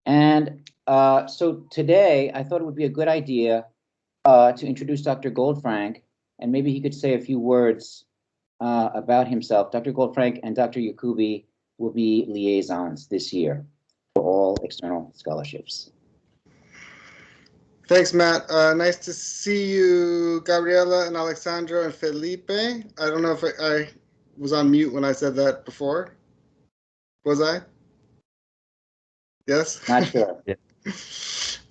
And so today, I thought it would be a good idea to introduce Dr. Goldfrank, and maybe he could say a few words about himself. Dr. Goldfrank and Dr. Yakubi will be liaisons this year for all external scholarships. Thanks, Matt. Nice to see you, Gabriela and Alexandro and Felipe. I don't know if I was on mute when I said that before. Was I? Yes? Not sure. Yeah.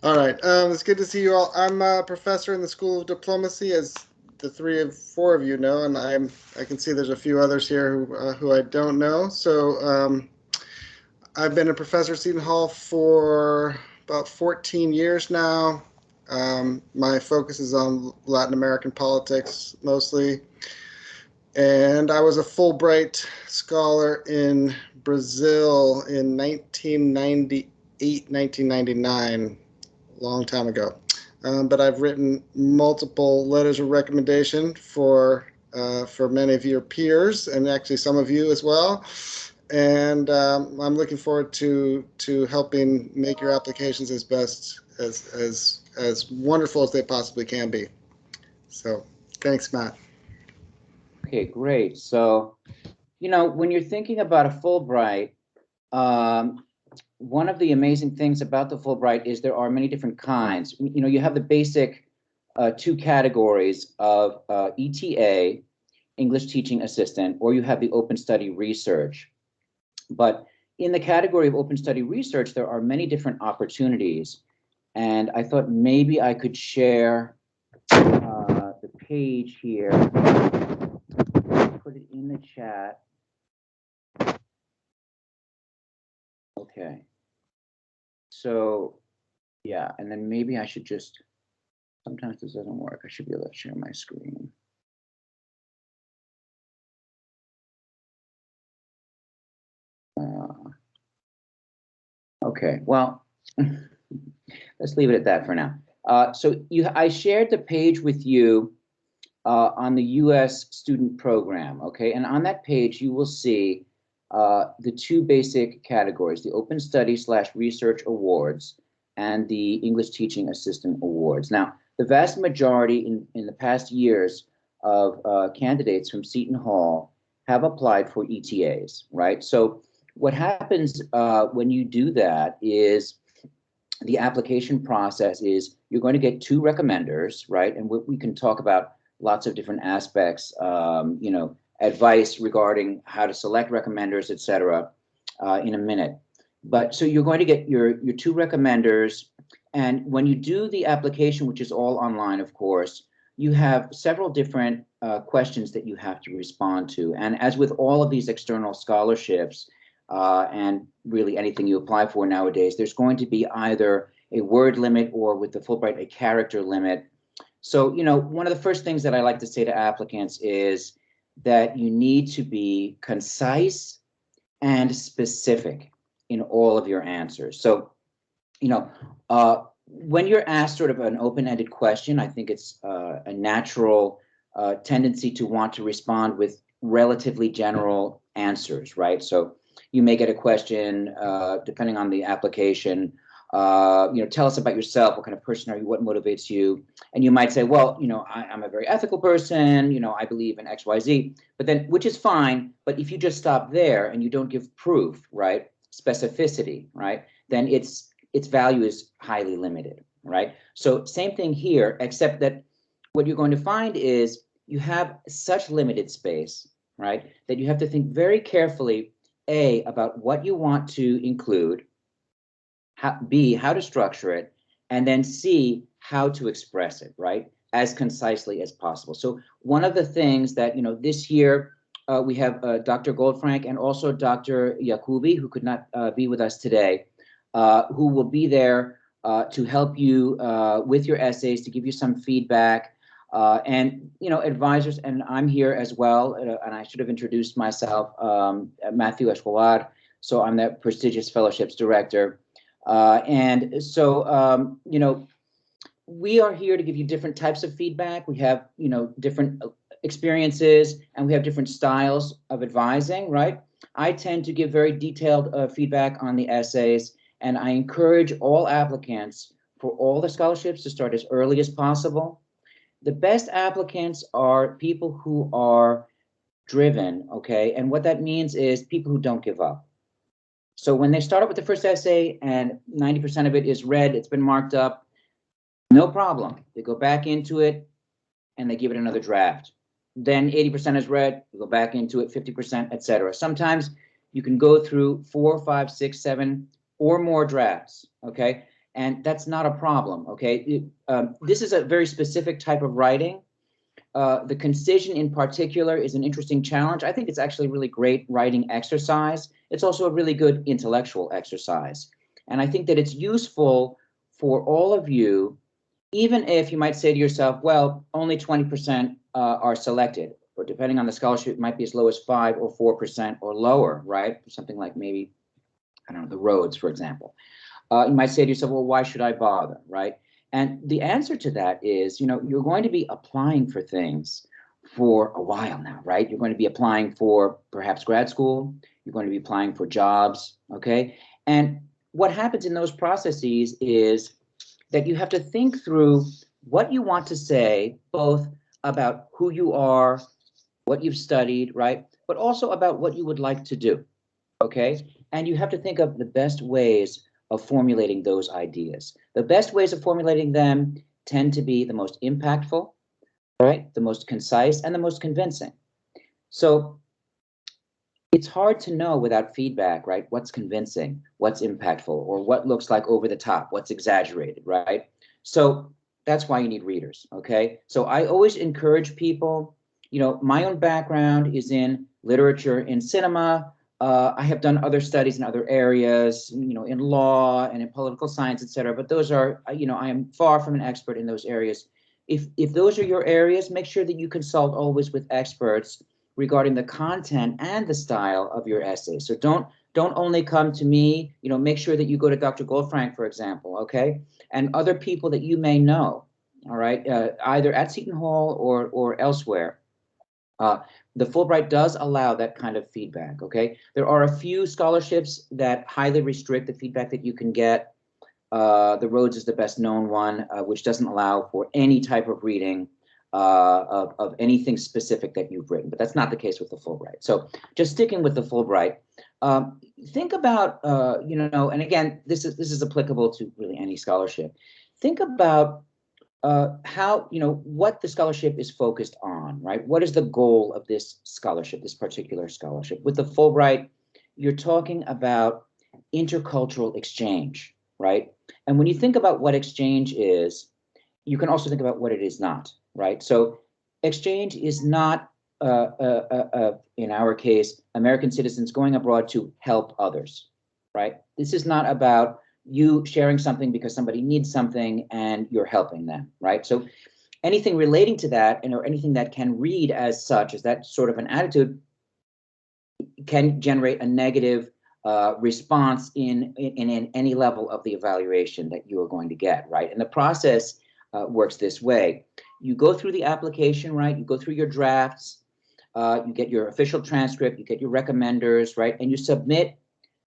All right. It's good to see you all. I'm a professor in the School of Diplomacy, as the four of you know, and I can see there's a few others here who I don't know. So I've been a professor at Seton Hall for about 14 years now. My focus is on Latin American politics mostly. And I was a Fulbright scholar in Brazil in 1998, 1999, a long time ago. But I've written multiple letters of recommendation for many of your peers, and actually some of you as well. And I'm looking forward to helping make your applications as best as wonderful as they possibly can be. So thanks, Matt. Okay, great. So, when you're thinking about a Fulbright, one of the amazing things about the Fulbright is there are many different kinds. You have the basic two categories of ETA, English Teaching Assistant, or you have the Open Study Research. But in the category of Open Study Research, there are many different opportunities. And I thought maybe I could share the page here, put it in the chat. Okay. So, yeah, and then maybe I should just, sometimes this doesn't work. I should be able to share my screen. Okay, well, let's leave it at that for now. So I shared the page with you on the U.S. student program, okay? And on that page, you will see the two basic categories, the Open Study / Research Awards and the English Teaching Assistant Awards. Now, the vast majority in the past years of candidates from Seton Hall have applied for ETAs, right? So what happens when you do that is the application process is you're going to get two recommenders, right? And we can talk about lots of different aspects, advice regarding how to select recommenders, et cetera, in a minute. But so you're going to get your two recommenders. And when you do the application, which is all online, of course, you have several different questions that you have to respond to. And as with all of these external scholarships, and really anything you apply for nowadays, there's going to be either a word limit or with the Fulbright, a character limit. So, one of the first things that I like to say to applicants is that you need to be concise and specific in all of your answers. So, when you're asked sort of an open-ended question, I think it's a natural tendency to want to respond with relatively general answers, right? So you may get a question, depending on the application, tell us about yourself. What kind of person are you? What motivates you? And you might say, well, I'm a very ethical person. I believe in X, Y, Z. But then, which is fine. But if you just stop there and you don't give proof, right, specificity, right, then its value is highly limited, right? So same thing here, except that what you're going to find is you have such limited space, right, that you have to think very carefully, A, about what you want to include, B, how to structure it, and then C, how to express it, right, as concisely as possible. So one of the things that, this year we have Dr. Goldfrank and also Dr. Yakubi, who could not be with us today, who will be there to help you with your essays, to give you some feedback, and advisors. And I'm here as well, and I should have introduced myself, Matthew Escobar. So I'm the prestigious fellowships director. And so, we are here to give you different types of feedback. We have, different experiences, and we have different styles of advising, right? I tend to give very detailed feedback on the essays, And I encourage all applicants for all the scholarships to start as early as possible. The best applicants are people who are driven, okay? And what that means is people who don't give up. So when they start up with the first essay and 90% of it is read, it's been marked up, no problem. They go back into it and they give it another draft. Then 80% is read, you go back into it, 50%, etc. Sometimes you can go through 4, 5, 6, 7 or more drafts, okay? And that's not a problem, okay? This is a very specific type of writing. The concision in particular is an interesting challenge. I think it's actually a really great writing exercise. It's also a really good intellectual exercise. And I think that it's useful for all of you, even if you might say to yourself, well, only 20% are selected, or depending on the scholarship, it might be as low as 5 or 4% or lower, right? Something like maybe, I don't know, the Rhodes, for example. You might say to yourself, well, why should I bother, right? And the answer to that is, you know, you're going to be applying for things for a while now, right? You're going to be applying for perhaps grad school. You're going to be applying for jobs, okay? And what happens in those processes is that you have to think through what you want to say, both about who you are, what you've studied, right? But also about what you would like to do, okay? And you have to think of the best ways of formulating those ideas. The best ways of formulating them tend to be the most impactful, right? The most concise and the most convincing. So it's hard to know without feedback, right? What's convincing, what's impactful, or what looks like over the top, what's exaggerated, right? So that's why you need readers, okay? So I always encourage people, you know, my own background is in literature, in cinema. I have done other studies in other areas, you know, in law and in political science, et cetera. But those are, you know, I am far from an expert in those areas. If those are your areas, make sure that you consult always with experts regarding the content and the style of your essay. So don't only come to me, you know, make sure that you go to Dr. Goldfrank, for example, okay? And other people that you may know, all right, either at Seton Hall or elsewhere. The Fulbright does allow that kind of feedback, okay? There are a few scholarships that highly restrict the feedback that you can get. The Rhodes is the best known one, which doesn't allow for any type of reading of anything specific that you've written, but that's not the case with the Fulbright. So just sticking with the Fulbright, think about, you know, and again, this is applicable to really any scholarship. Think about how, you know, what the scholarship is focused on, right? What is the goal of this scholarship, this particular scholarship? With the Fulbright, you're talking about intercultural exchange, right? And when you think about what exchange is, you can also think about what it is not, right? So exchange is not, in our case, American citizens going abroad to help others, right? This is not about you sharing something because somebody needs something and you're helping them, right? So anything relating to that, and or anything that can read as such, as that sort of an attitude, can generate a negative response in any level of the evaluation that you are going to get, right? And the process works this way. You go through the application, right? You go through your drafts, you get your official transcript, you get your recommenders, right? And you submit,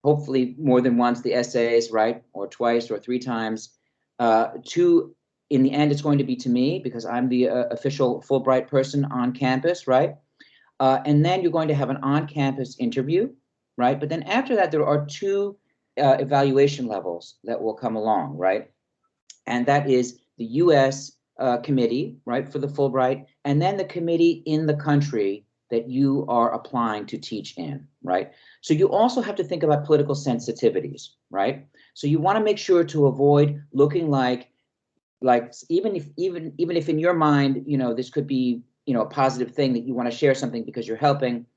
hopefully more than once, the essays, right? Or twice or 3 times in the end, it's going to be to me because I'm the official Fulbright person on campus, right? And then you're going to have an on-campus interview, right? But then after that, there are 2 evaluation levels that will come along, right? And that is the U.S. Committee, right, for the Fulbright, and then the committee in the country that you are applying to teach in, right? So you also have to think about political sensitivities, right? So you want to make sure to avoid looking like even if in your mind, you know, this could be, you know, a positive thing that you want to share something because you're helping.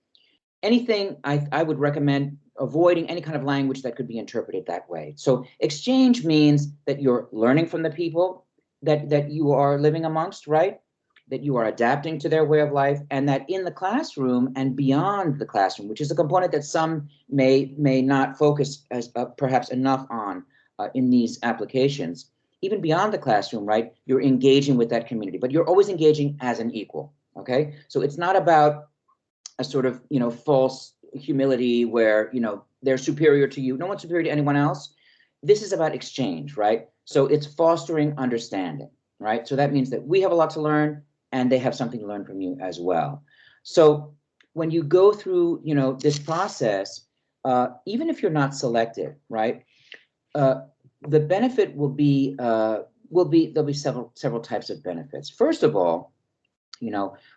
Anything, I would recommend avoiding any kind of language that could be interpreted that way. So exchange means that you're learning from the people that you are living amongst, right? That you are adapting to their way of life, and that in the classroom and beyond the classroom, which is a component that some may not focus as perhaps enough on in these applications, even beyond the classroom, right? You're engaging with that community, but you're always engaging as an equal, okay? So it's not about a sort of, you know, false humility where, you know, they're superior to you. No one's superior to anyone else. this is about exchange, right? So it's fostering understanding, right? So that means that we have a lot to learn and they have something to learn from you as well. So when you go through, this process, even if you're not selected, right? The benefit there'll be several types of benefits. First of all,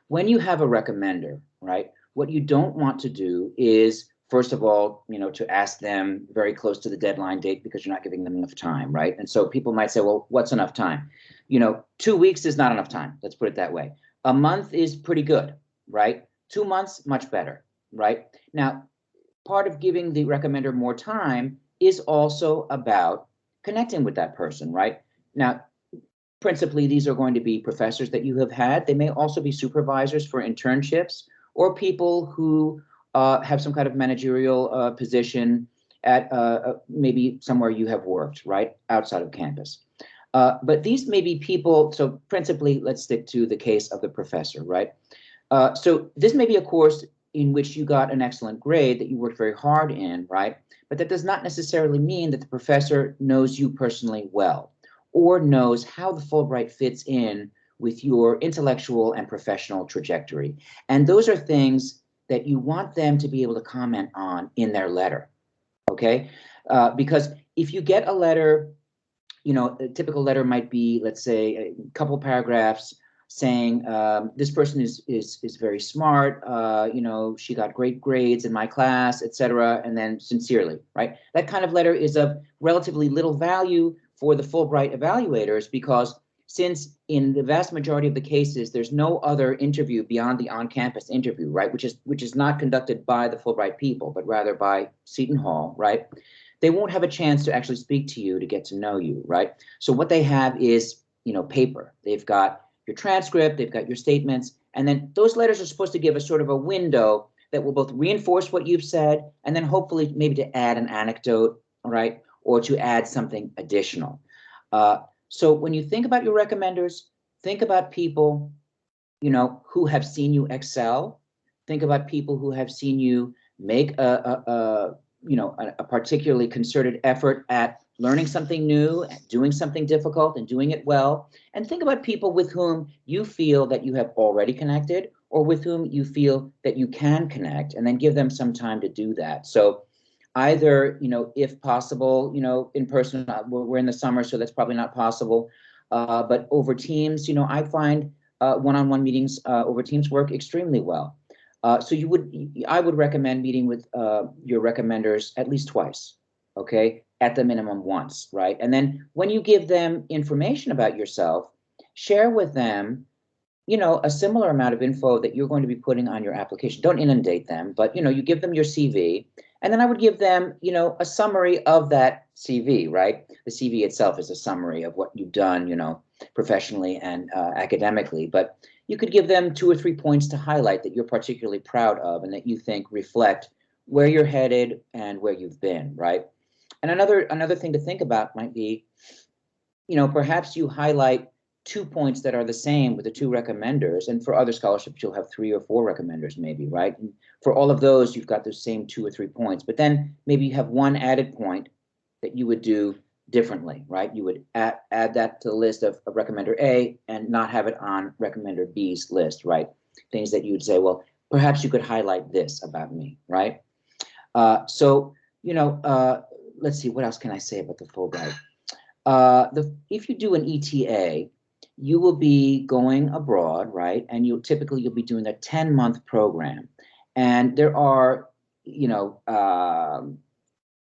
when you have a recommender, right? What you don't want to do is, first of all, to ask them very close to the deadline date because you're not giving them enough time, right? And so people might say, well, what's enough time? 2 weeks is not enough time. Let's put it that way. A month is pretty good, right? 2 months, much better, right? Now, part of giving the recommender more time is also about connecting with that person, right? Now, principally, these are going to be professors that you have had. They may also be supervisors for internships or people who have some kind of managerial position at maybe somewhere you have worked, right, outside of campus. But these may be people, so principally, let's stick to the case of the professor, right? So this may be a course in which you got an excellent grade that you worked very hard in, right? But that does not necessarily mean that the professor knows you personally well or knows how the Fulbright fits in with your intellectual and professional trajectory. And those are things that you want them to be able to comment on in their letter, okay? Because if you get a letter, a typical letter might be, let's say, a couple paragraphs saying, this person is very smart, she got great grades in my class, etc., and then sincerely, right? That kind of letter is of relatively little value for the Fulbright evaluators, because since in the vast majority of the cases, there's no other interview beyond the on-campus interview, right, which is not conducted by the Fulbright people, but rather by Seton Hall, right? They won't have a chance to actually speak to you, to get to know you, right? So what they have is, paper. They've got your transcript, they've got your statements, and then those letters are supposed to give a sort of a window that will both reinforce what you've said and then hopefully maybe to add an anecdote, right, or to add something additional. So when you think about your recommenders, think about people, who have seen you excel. Think about people who have seen you make a particularly concerted effort at learning something new, doing something difficult and doing it well. And think about people with whom you feel that you have already connected or with whom you feel that you can connect, and then give them some time to do that. So either, if possible, in person, we're in the summer, so that's probably not possible. But over Teams, I find one-on-one meetings over Teams work extremely well. So I would recommend meeting with your recommenders at least twice, okay, at the minimum once, right? And then when you give them information about yourself, share with them, a similar amount of info that you're going to be putting on your application. Don't inundate them, but, you give them your CV, and then I would give them, a summary of that CV, right? The CV itself is a summary of what you've done, professionally and academically, but you could give them 2 or 3 points to highlight that you're particularly proud of and that you think reflect where you're headed and where you've been, right? And another thing to think about might be, perhaps you highlight 2 points that are the same with the 2 recommenders, and for other scholarships, you'll have 3 or 4 recommenders maybe, right? And for all of those, you've got those same 2 or 3 points, but then maybe you have one added point that you would do differently, right? You would add that to the list of recommender A and not have it on recommender B's list, right? Things that you would say, well, perhaps you could highlight this about me, right? Let's see, what else can I say about the Fulbright? If you do an ETA, you will be going abroad, right? And you'll be doing a 10-month program. And there are,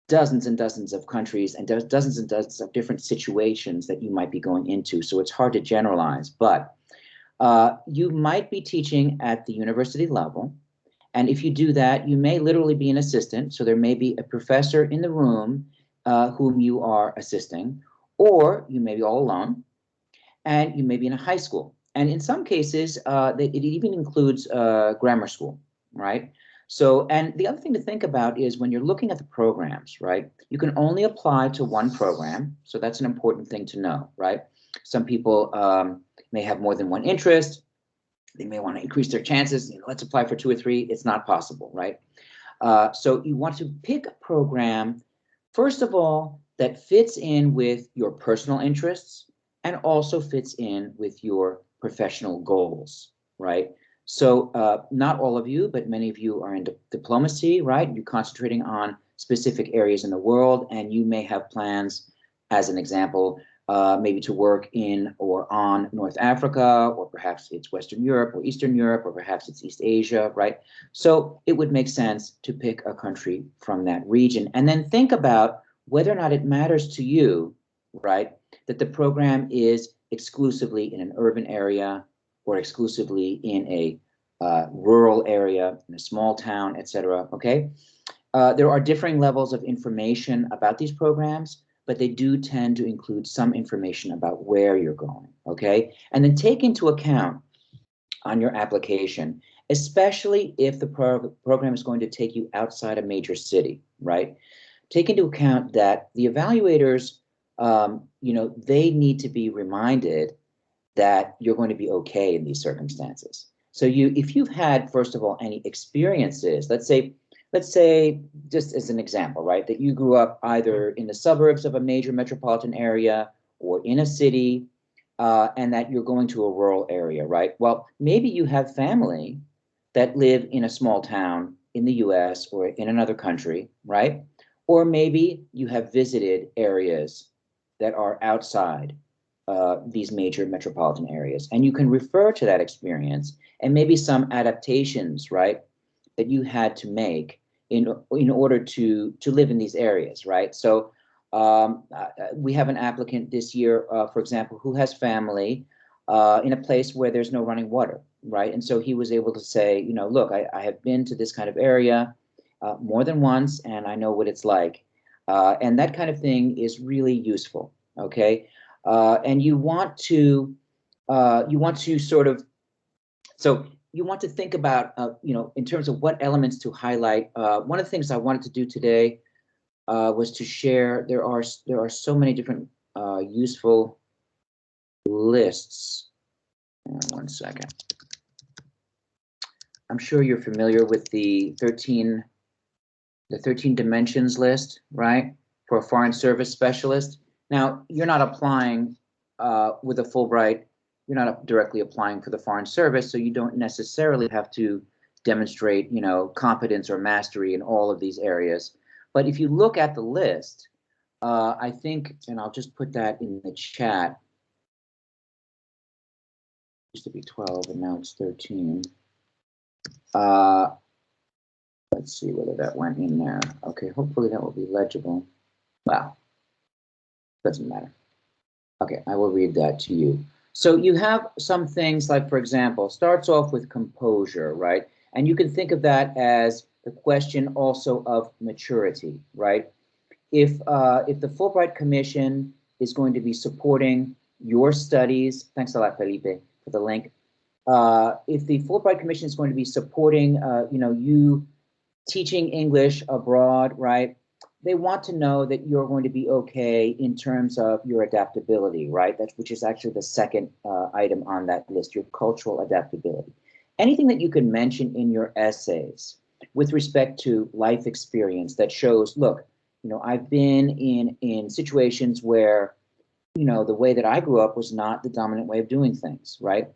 dozens and dozens of countries and dozens and dozens of different situations that you might be going into. So it's hard to generalize, but you might be teaching at the university level. And if you do that, you may literally be an assistant. So there may be a professor in the room whom you are assisting, or you may be all alone, and you may be in a high school. And in some cases, it even includes grammar school, right? So, and the other thing to think about is when you're looking at the programs, right, you can only apply to one program. So that's an important thing to know, right? Some people may have more than one interest. They may want to increase their chances. Let's apply for 2 or 3. It's not possible, right? So you want to pick a program, first of all, that fits in with your personal interests and also fits in with your professional goals, right? So not all of you, but many of you are in diplomacy, right? You're concentrating on specific areas in the world, and you may have plans, as an example, maybe to work in or on North Africa, or perhaps it's Western Europe or Eastern Europe, or perhaps it's East Asia, right? So it would make sense to pick a country from that region, and then think about whether or not it matters to you, right, that the program is exclusively in an urban area or exclusively in a rural area, in a small town, etc. Okay, there are differing levels of information about these programs, but they do tend to include some information about where you're going. Okay, and then take into account on your application, especially if the program is going to take you outside a major city, right? Take into account that the evaluators, they need to be reminded that you're going to be okay in these circumstances. So if you've had, first of all, any experiences, let's say, just as an example, right, that you grew up either in the suburbs of a major metropolitan area or in a city, and that you're going to a rural area, right? Well, maybe you have family that live in a small town in the US or in another country, right? Or maybe you have visited areas that are outside these major metropolitan areas, and you can refer to that experience and maybe some adaptations, right, that you had to make in order to live in these areas, right? So we have an applicant this year, for example, who has family in a place where there's no running water, right? And so he was able to say, look, I have been to this kind of area more than once, and I know what it's like. And that kind of thing is really useful, okay? And you want to sort of, so you want to think about, in terms of what elements to highlight. One of the things I wanted to do today was to share, there are so many different useful lists. One second. I'm sure you're familiar with the 13 dimensions list, right? For a foreign service specialist. Now, you're not applying with a Fulbright, you're not directly applying for the foreign service, so you don't necessarily have to demonstrate, competence or mastery in all of these areas. But if you look at the list, I think, and I'll just put that in the chat. It used to be 12 and now it's 13. Let's see whether that went in there. Okay, hopefully that will be legible. Wow, doesn't matter. Okay, I will read that to you. So you have some things like, for example, starts off with composure, right? And you can think of that as the question also of maturity, right? If the Fulbright Commission is going to be supporting your studies, thanks a lot, Felipe, for the link. If the Fulbright Commission is going to be supporting, you teaching English abroad, right? They want to know that you're going to be okay in terms of your adaptability, right? Which is actually the second item on that list, your cultural adaptability. Anything that you can mention in your essays with respect to life experience that shows, look, I've been in situations where, the way that I grew up was not the dominant way of doing things, right?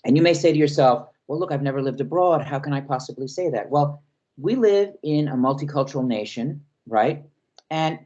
And you may say to yourself, well, look, I've never lived abroad. How can I possibly say that? Well, we live in a multicultural nation, right? And,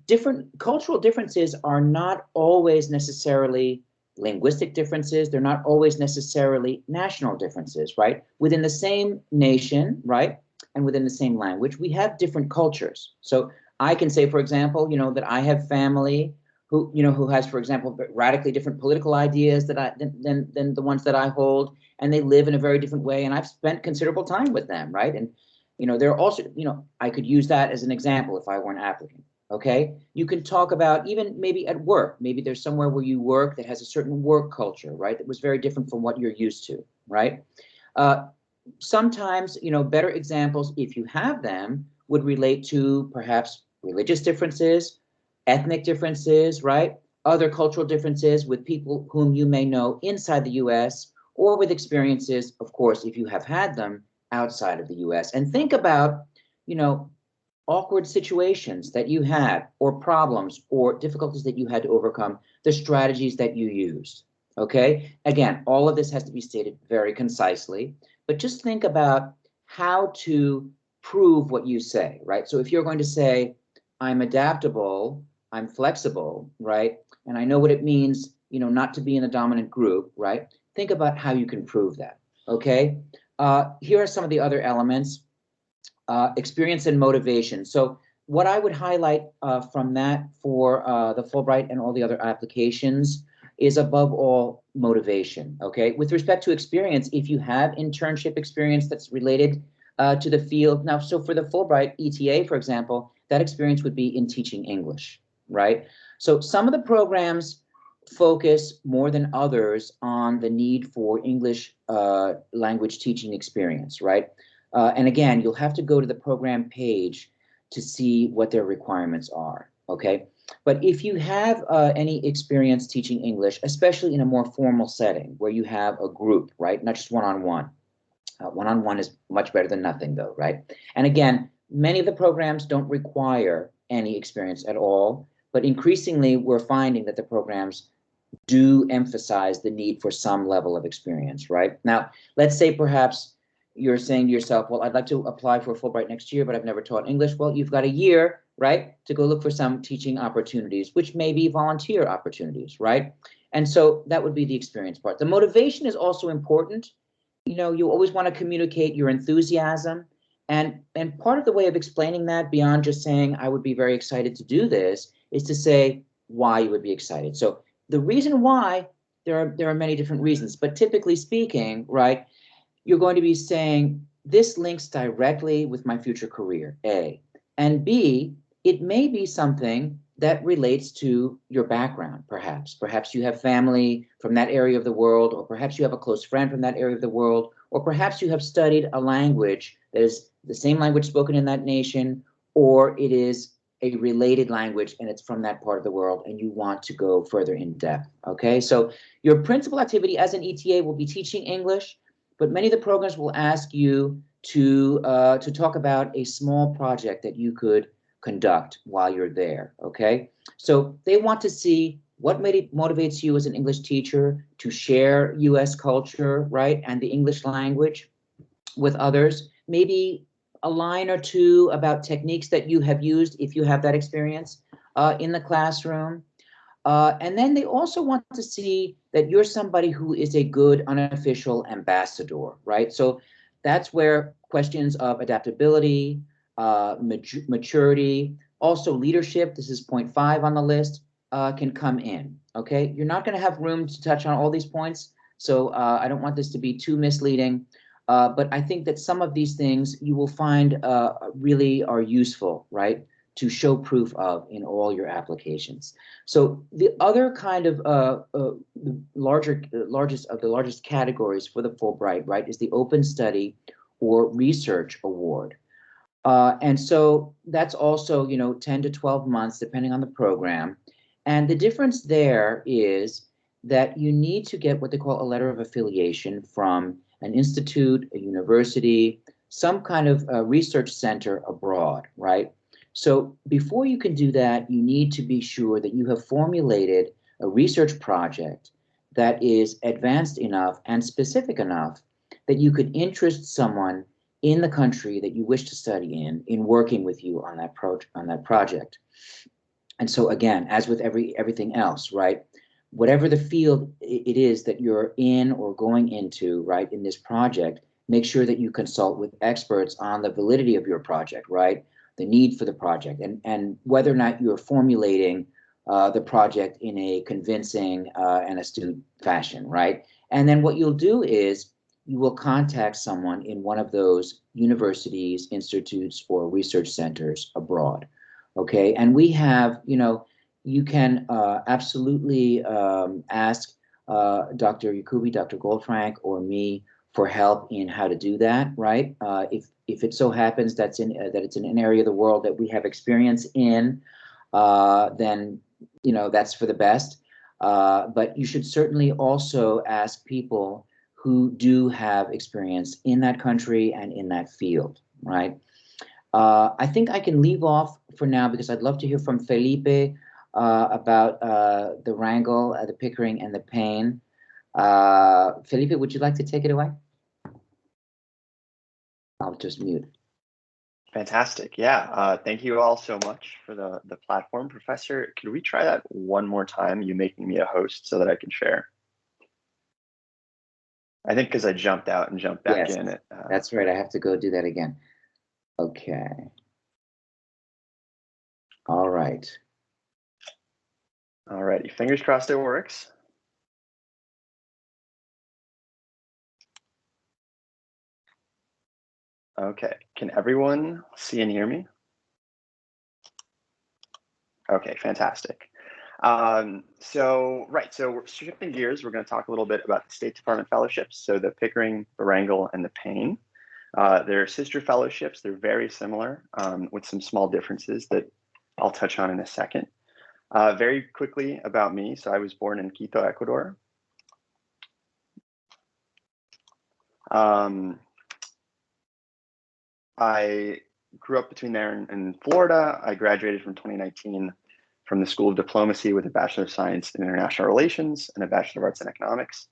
different cultural differences are not always necessarily linguistic differences. They're not always necessarily national differences, right? Within the same nation, right? And within the same language, we have different cultures. So I can say, for example, that I have family who has, for example, radically different political ideas than the ones that I hold, and they live in a very different way. And I've spent considerable time with them, right? And there are also, I could use that as an example if I were an applicant. Okay, you can talk about even maybe at work. Maybe there's somewhere where you work that has a certain work culture, right? That was very different from what you're used to, right? Sometimes, better examples, if you have them, would relate to perhaps religious differences, ethnic differences, right? Other cultural differences with people whom you may know inside the US, or with experiences, of course, if you have had them outside of the US. And think about, awkward situations that you had, or problems or difficulties that you had to overcome, the strategies that you used. Okay, again, all of this has to be stated very concisely, but just think about how to prove what you say, right? So if you're going to say, I'm adaptable, I'm flexible, right? And I know what it means, not to be in the dominant group, right? Think about how you can prove that, okay? Here are some of the other elements. Experience and motivation. So what I would highlight from that for the Fulbright and all the other applications is, above all, motivation, okay? With respect to experience, if you have internship experience that's related to the field. Now, so for the Fulbright ETA, for example, that experience would be in teaching English, right? So some of the programs focus more than others on the need for English language teaching experience, right? And again, you'll have to go to the program page to see what their requirements are, okay? But if you have any experience teaching English, especially in a more formal setting where you have a group, right, not just one-on-one. One-on-one is much better than nothing, though, right? And again, many of the programs don't require any experience at all, but increasingly we're finding that the programs do emphasize the need for some level of experience, right? Now, let's say perhaps you're saying to yourself, well, I'd like to apply for Fulbright next year, but I've never taught English. Well, you've got a year, right, to go look for some teaching opportunities, which may be volunteer opportunities, right? And so that would be the experience part. The motivation is also important. You always want to communicate your enthusiasm. And part of the way of explaining that, beyond just saying, I would be very excited to do this, is to say why you would be excited. So the reason why, there are many different reasons, but typically speaking, right, you're going to be saying, this links directly with my future career, A. And B, it may be something that relates to your background, perhaps. Perhaps you have family from that area of the world, or perhaps you have a close friend from that area of the world, or perhaps you have studied a language that is the same language spoken in that nation, or it is a related language and it's from that part of the world and you want to go further in depth, okay? So your principal activity as an ETA will be teaching English, but many of the programs will ask you to talk about a small project that you could conduct while you're there, okay? So they want to see what motivates you as an English teacher to share US culture, right, and the English language with others. Maybe a line or two about techniques that you have used, if you have that experience, in the classroom. And then they also want to see that you're somebody who is a good unofficial ambassador, right? So that's where questions of adaptability, maturity, also leadership, this is point 5 on the list, can come in, okay? You're not going to have room to touch on all these points, so I don't want this to be too misleading, but I think that some of these things you will find really are useful, right, to show proof of in all your applications. So the other kind of largest categories for the Fulbright, right, is the Open Study or Research Award. And so that's also, 10 to 12 months, depending on the program. And the difference there is that you need to get what they call a letter of affiliation from an institute, a university, some kind of research center abroad, right? So before you can do that, you need to be sure that you have formulated a research project that is advanced enough and specific enough that you could interest someone in the country that you wish to study in working with you on that project. And so again, as with everything else, right, whatever the field it is that you're in or going into, right, in this project, make sure that you consult with experts on the validity of your project, right, the need for the project, and whether or not you're formulating the project in a convincing and astute fashion, right? And then what you'll do is you will contact someone in one of those universities, institutes, or research centers abroad, okay? And we have, you can absolutely ask Dr. Yakubi, Dr. Goldfrank, or me for help in how to do that, right? If it so happens that it's in an area of the world that we have experience in, then that's for the best. But you should certainly also ask people who do have experience in that country and in that field, right? I think I can leave off for now because I'd love to hear from Felipe about the wrangle, the Pickering, and the Payne. Felipe, would you like to take it away? I'll just mute. Fantastic. Yeah. Thank you all so much for the platform. Professor, could we try that one more time? You making me a host so that I can share? I think because I jumped out and jumped back in. That's right. I have to go do that again. Okay. All right. All righty. Fingers crossed it works. Okay. Can everyone see and hear me? Okay, fantastic. So we're shifting gears. We're going to talk a little bit about the State Department fellowships. So the Pickering, the Wrangle, and the Payne. They're sister fellowships. They're very similar with some small differences that I'll touch on in a second. Very quickly about me. So I was born in Quito, Ecuador. I grew up between there and Florida. I graduated from 2019 from the School of Diplomacy with a Bachelor of Science in International Relations and a Bachelor of Arts in Economics.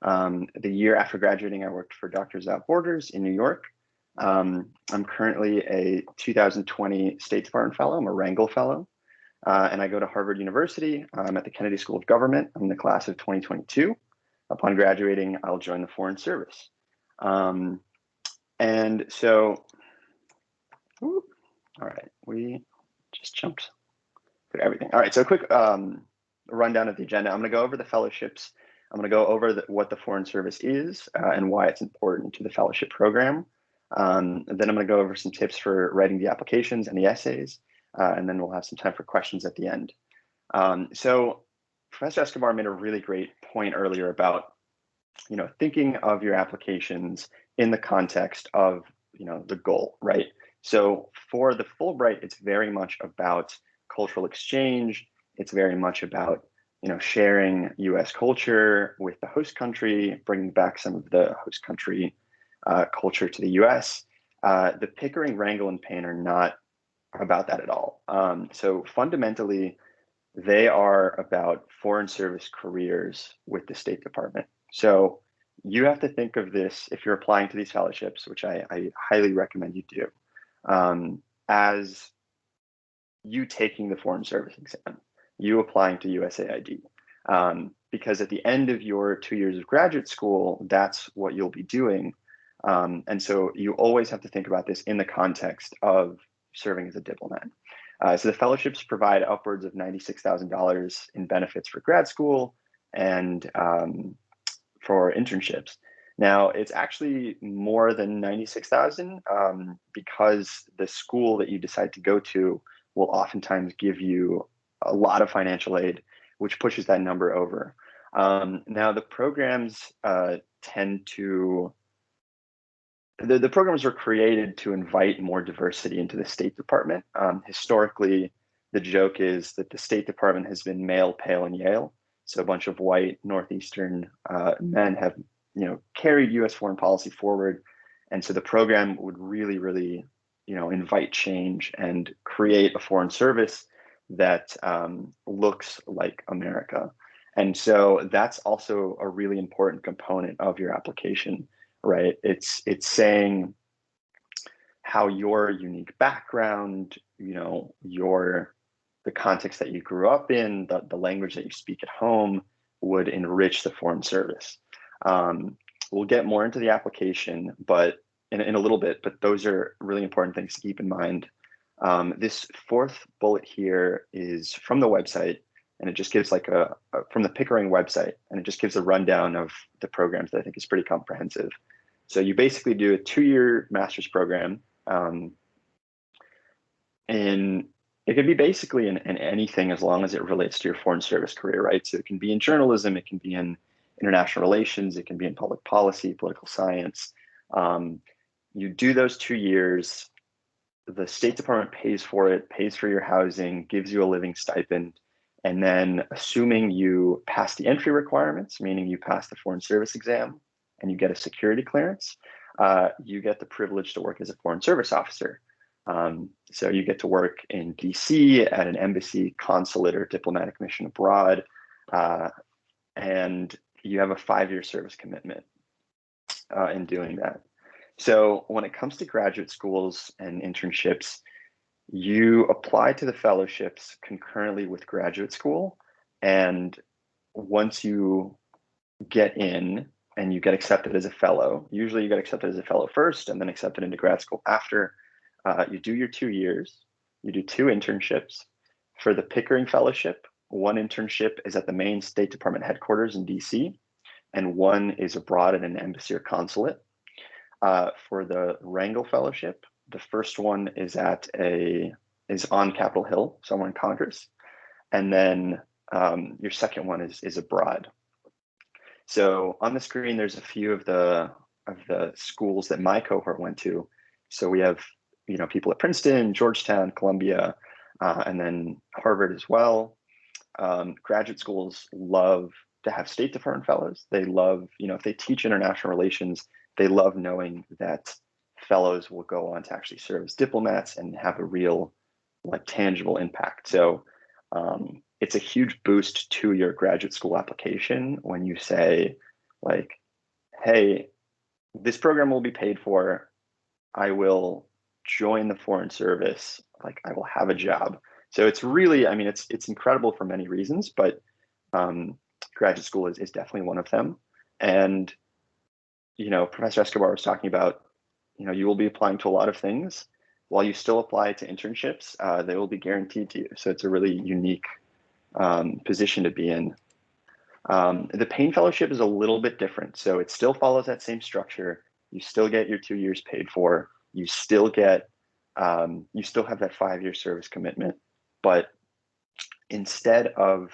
The year after graduating, I worked for Doctors Without Borders in New York. I'm currently a 2020 State Department Fellow. I'm a Wrangle Fellow. And I go to Harvard University. I'm at the Kennedy School of Government. I'm in the class of 2022. Upon graduating, I'll join the Foreign Service. And so, all right, we just jumped through everything. All right, so a quick rundown of the agenda. I'm going to go over the fellowships. I'm going to go over what the Foreign Service is and why it's important to the fellowship program. Then I'm going to go over some tips for writing the applications and the essays. And then we'll have some time for questions at the end. So Professor Escobar made a really great point earlier about, thinking of your applications in the context of, the goal, right? So for the Fulbright, it's very much about cultural exchange. It's very much about, sharing U.S. culture with the host country, bringing back some of the host country culture to the U.S. The Pickering, Wrangle, and Payne are not about that at all. So fundamentally, they are about foreign service careers with the State Department. So you have to think of this, if you're applying to these fellowships, which I highly recommend you do, as you taking the Foreign Service exam, you applying to USAID. Because at the end of your 2 years of graduate school, that's what you'll be doing. And so you always have to think about this in the context of serving as a diplomat. So the fellowships provide upwards of $96,000 in benefits for grad school and for internships. Now, it's actually more than $96,000 because the school that you decide to go to will oftentimes give you a lot of financial aid, which pushes that number over. Now, the programs tend to The programs were created to invite more diversity into the State Department. Historically, the joke is that the State Department has been male, pale, and Yale. So a bunch of white Northeastern men have, carried U.S. foreign policy forward. And so the program would really, really, invite change and create a foreign service that looks like America. And so that's also a really important component of your application. Right. It's saying how your unique background, the context that you grew up in, the language that you speak at home would enrich the Foreign Service. We'll get more into the application, but in a little bit, but those are really important things to keep in mind. This fourth bullet here is from the website, and it just gives from the Pickering website, and it just gives a rundown of the programs that I think is pretty comprehensive. So you basically do a 2-year master's program, and it could be basically in anything as long as it relates to your foreign service career, right? So it can be in journalism, it can be in international relations, it can be in public policy, political science. You do those 2 years, the State Department pays for it, pays for your housing, gives you a living stipend, and then assuming you pass the entry requirements, meaning you pass the foreign service exam, and you get a security clearance, you get the privilege to work as a foreign service officer. So you get to work in DC at an embassy, consulate, or diplomatic mission abroad, and you have a 5-year service commitment in doing that. So when it comes to graduate schools and internships, you apply to the fellowships concurrently with graduate school. And once you get in and you get accepted as a fellow, usually you get accepted as a fellow first and then accepted into grad school after, you do your 2 years, you do 2 internships. For the Pickering Fellowship, 1 internship is at the main State Department headquarters in DC, and 1 is abroad at an embassy or consulate. For the Rangel Fellowship, the first one is on Capitol Hill, somewhere in Congress, and then your second one is abroad. So on the screen, there's a few of the schools that my cohort went to. So we have people at Princeton, Georgetown, Columbia, and then Harvard as well. Graduate schools love to have State Department fellows. They love, if they teach international relations, they love knowing that fellows will go on to actually serve as diplomats and have a real, tangible impact. So it's a huge boost to your graduate school application when you say, hey, this program will be paid for. I will join the Foreign Service. I will have a job. So it's really, it's incredible for many reasons, but graduate school is definitely one of them. And Professor Escobar was talking about, you will be applying to a lot of things. While you still apply to internships, they will be guaranteed to you. So it's a really unique position to be in. The Payne Fellowship is a little bit different. So it still follows that same structure. You still get your 2 years paid for. You still get, you still have that 5-year service commitment. But instead of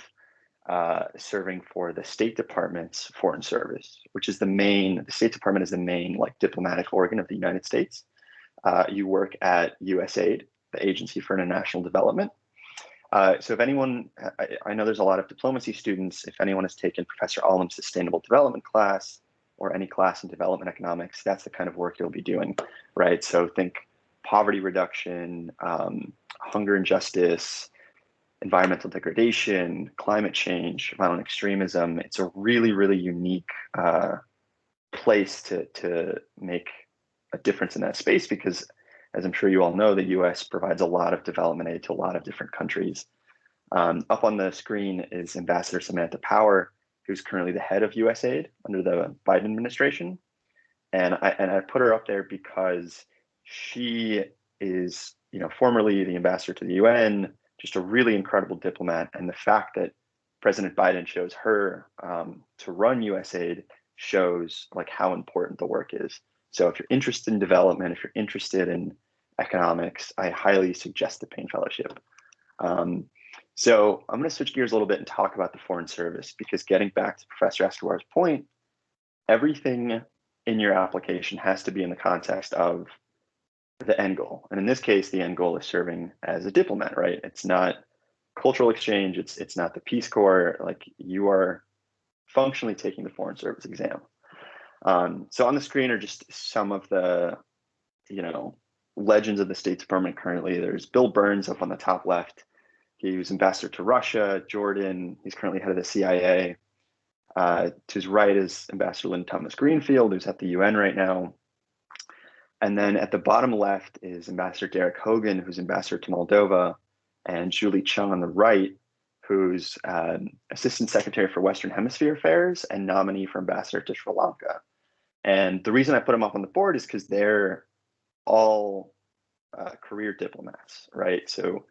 serving for the State Department's Foreign Service, which is the State Department is the main diplomatic organ of the United States. You work at USAID, the Agency for International Development. So if anyone, I know there's a lot of diplomacy students, if anyone has taken Professor Alam's Sustainable Development class or any class in development economics, that's the kind of work you'll be doing, right? So think poverty reduction, hunger and justice, environmental degradation, climate change, violent extremism. It's a really, really unique place to make a difference in that space because, as I'm sure you all know, the US provides a lot of development aid to a lot of different countries. Up on the screen is Ambassador Samantha Power, who's currently the head of USAID under the Biden administration. And I put her up there because she is, formerly the ambassador to the UN, just a really incredible diplomat. And the fact that President Biden chose her to run USAID shows how important the work is. So if you're interested in development, if you're interested in economics, I highly suggest the Payne Fellowship. So I'm going to switch gears a little bit and talk about the Foreign Service, because getting back to Professor Escobar's point, everything in your application has to be in the context of the end goal. And in this case, the end goal is serving as a diplomat, right? It's not cultural exchange. It's not the Peace Corps. You are functionally taking the Foreign Service exam. So on the screen are just some of the, legends of the State Department currently. There's Bill Burns up on the top left. He was ambassador to Russia, Jordan. He's currently head of the CIA. To his right is Ambassador Lynn Thomas Greenfield, who's at the UN right now. And then at the bottom left is Ambassador Derek Hogan, who's ambassador to Moldova, and Julie Chung on the right, who's Assistant Secretary for Western Hemisphere Affairs and nominee for ambassador to Sri Lanka. And the reason I put them up on the board is because they're all career diplomats, right? So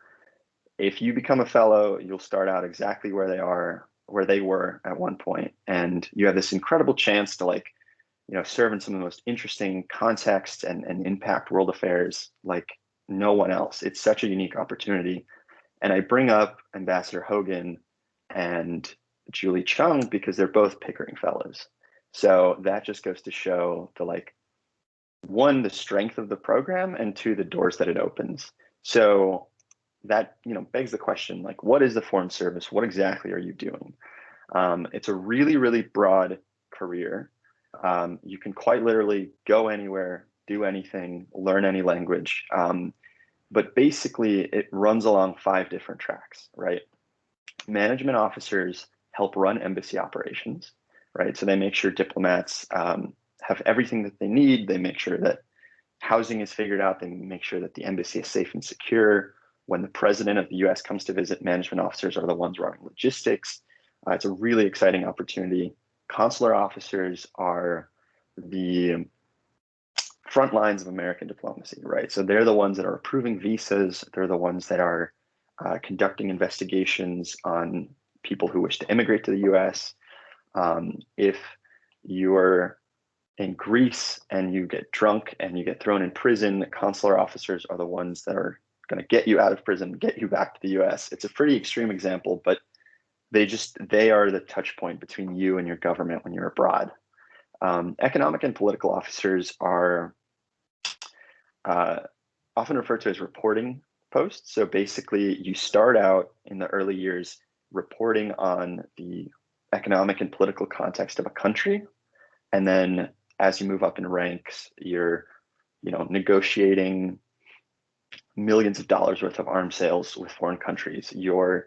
if you become a fellow, you'll start out exactly where they were at one point, and you have this incredible chance to serve in some of the most interesting contexts and impact world affairs like no one else. It's such a unique opportunity. And I bring up Ambassador Hogan and Julie Chung because they're both Pickering Fellows. So that just goes to show one, the strength of the program, and two, the doors that it opens. So that, begs the question, what is the Foreign Service? What exactly are you doing? It's a really, really broad career. You can quite literally go anywhere, do anything, learn any language. But basically, it runs along 5 different tracks, right? Management officers help run embassy operations, right? So they make sure diplomats have everything that they need. They make sure that housing is figured out. They make sure that the embassy is safe and secure. When the president of the US comes to visit, management officers are the ones running logistics. It's a really exciting opportunity. Consular officers are the front lines of American diplomacy, right? So they're the ones that are approving visas. They're the ones that are conducting investigations on people who wish to immigrate to the US. If you're in Greece and you get drunk and you get thrown in prison, consular officers are the ones that are going to get you out of prison, get you back to the US. It's a pretty extreme example, but they are the touch point between you and your government when you're abroad. Economic and political officers are often referred to as reporting posts. So basically, you start out in the early years reporting on the economic and political context of a country, and then as you move up in ranks, you're negotiating millions of dollars worth of arms sales with foreign countries. You're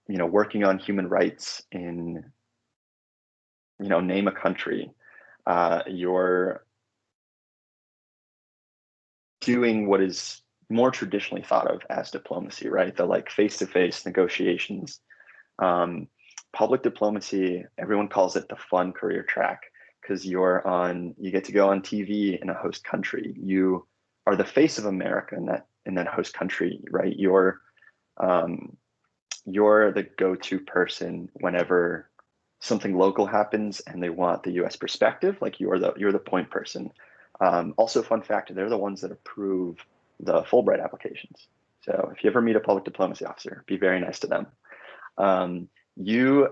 working on human rights in name a country. You're doing what is more traditionally thought of as diplomacy, right? The face-to-face negotiations. Public diplomacy, everyone calls it the fun career track because you get to go on TV in a host country. You are the face of America in that host country, right? You're the go-to person whenever something local happens and they want the US perspective, you're the point person. Also, fun fact, they're the ones that approve the Fulbright applications. So if you ever meet a public diplomacy officer, be very nice to them. You,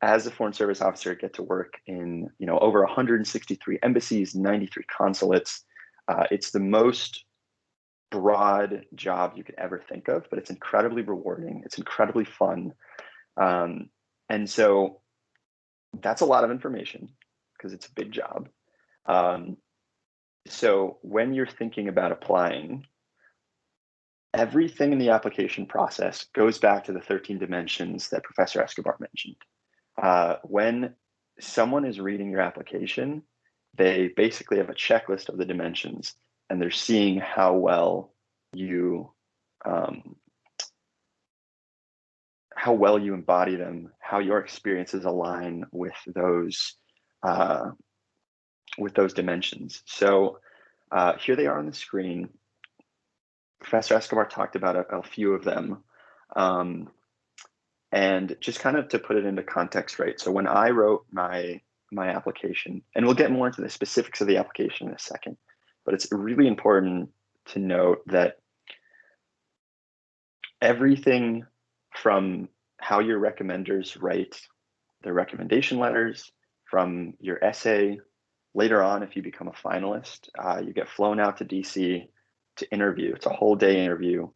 as a foreign service officer, get to work in over 163 embassies, 93 consulates. It's the most broad job you could ever think of, but it's incredibly rewarding. It's incredibly fun. And so that's a lot of information because it's a big job. So when you're thinking about applying, everything in the application process goes back to the 13 dimensions that Professor Escobar mentioned. When someone is reading your application, they basically have a checklist of the dimensions, and they're seeing how well you embody them, how your experiences align with those dimensions. So here they are on the screen. Professor Escobar talked about a few of them. And just kind of to put it into context, right? So when I wrote my application, and we'll get more into the specifics of the application in a second, but it's really important to note that everything from how your recommenders write their recommendation letters, from your essay, later on, if you become a finalist, you get flown out to DC to interview. It's a whole day interview.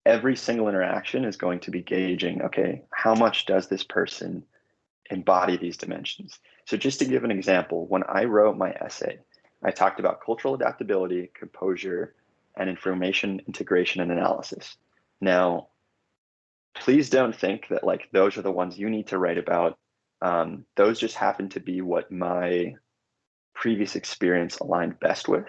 Every single interaction is going to be gauging, okay, how much does this person embody these dimensions? So just to give an example, when I wrote my essay, I talked about cultural adaptability, composure, and information integration and analysis. Now, please don't think that those are the ones you need to write about. Those just happen to be what my previous experience aligned best with.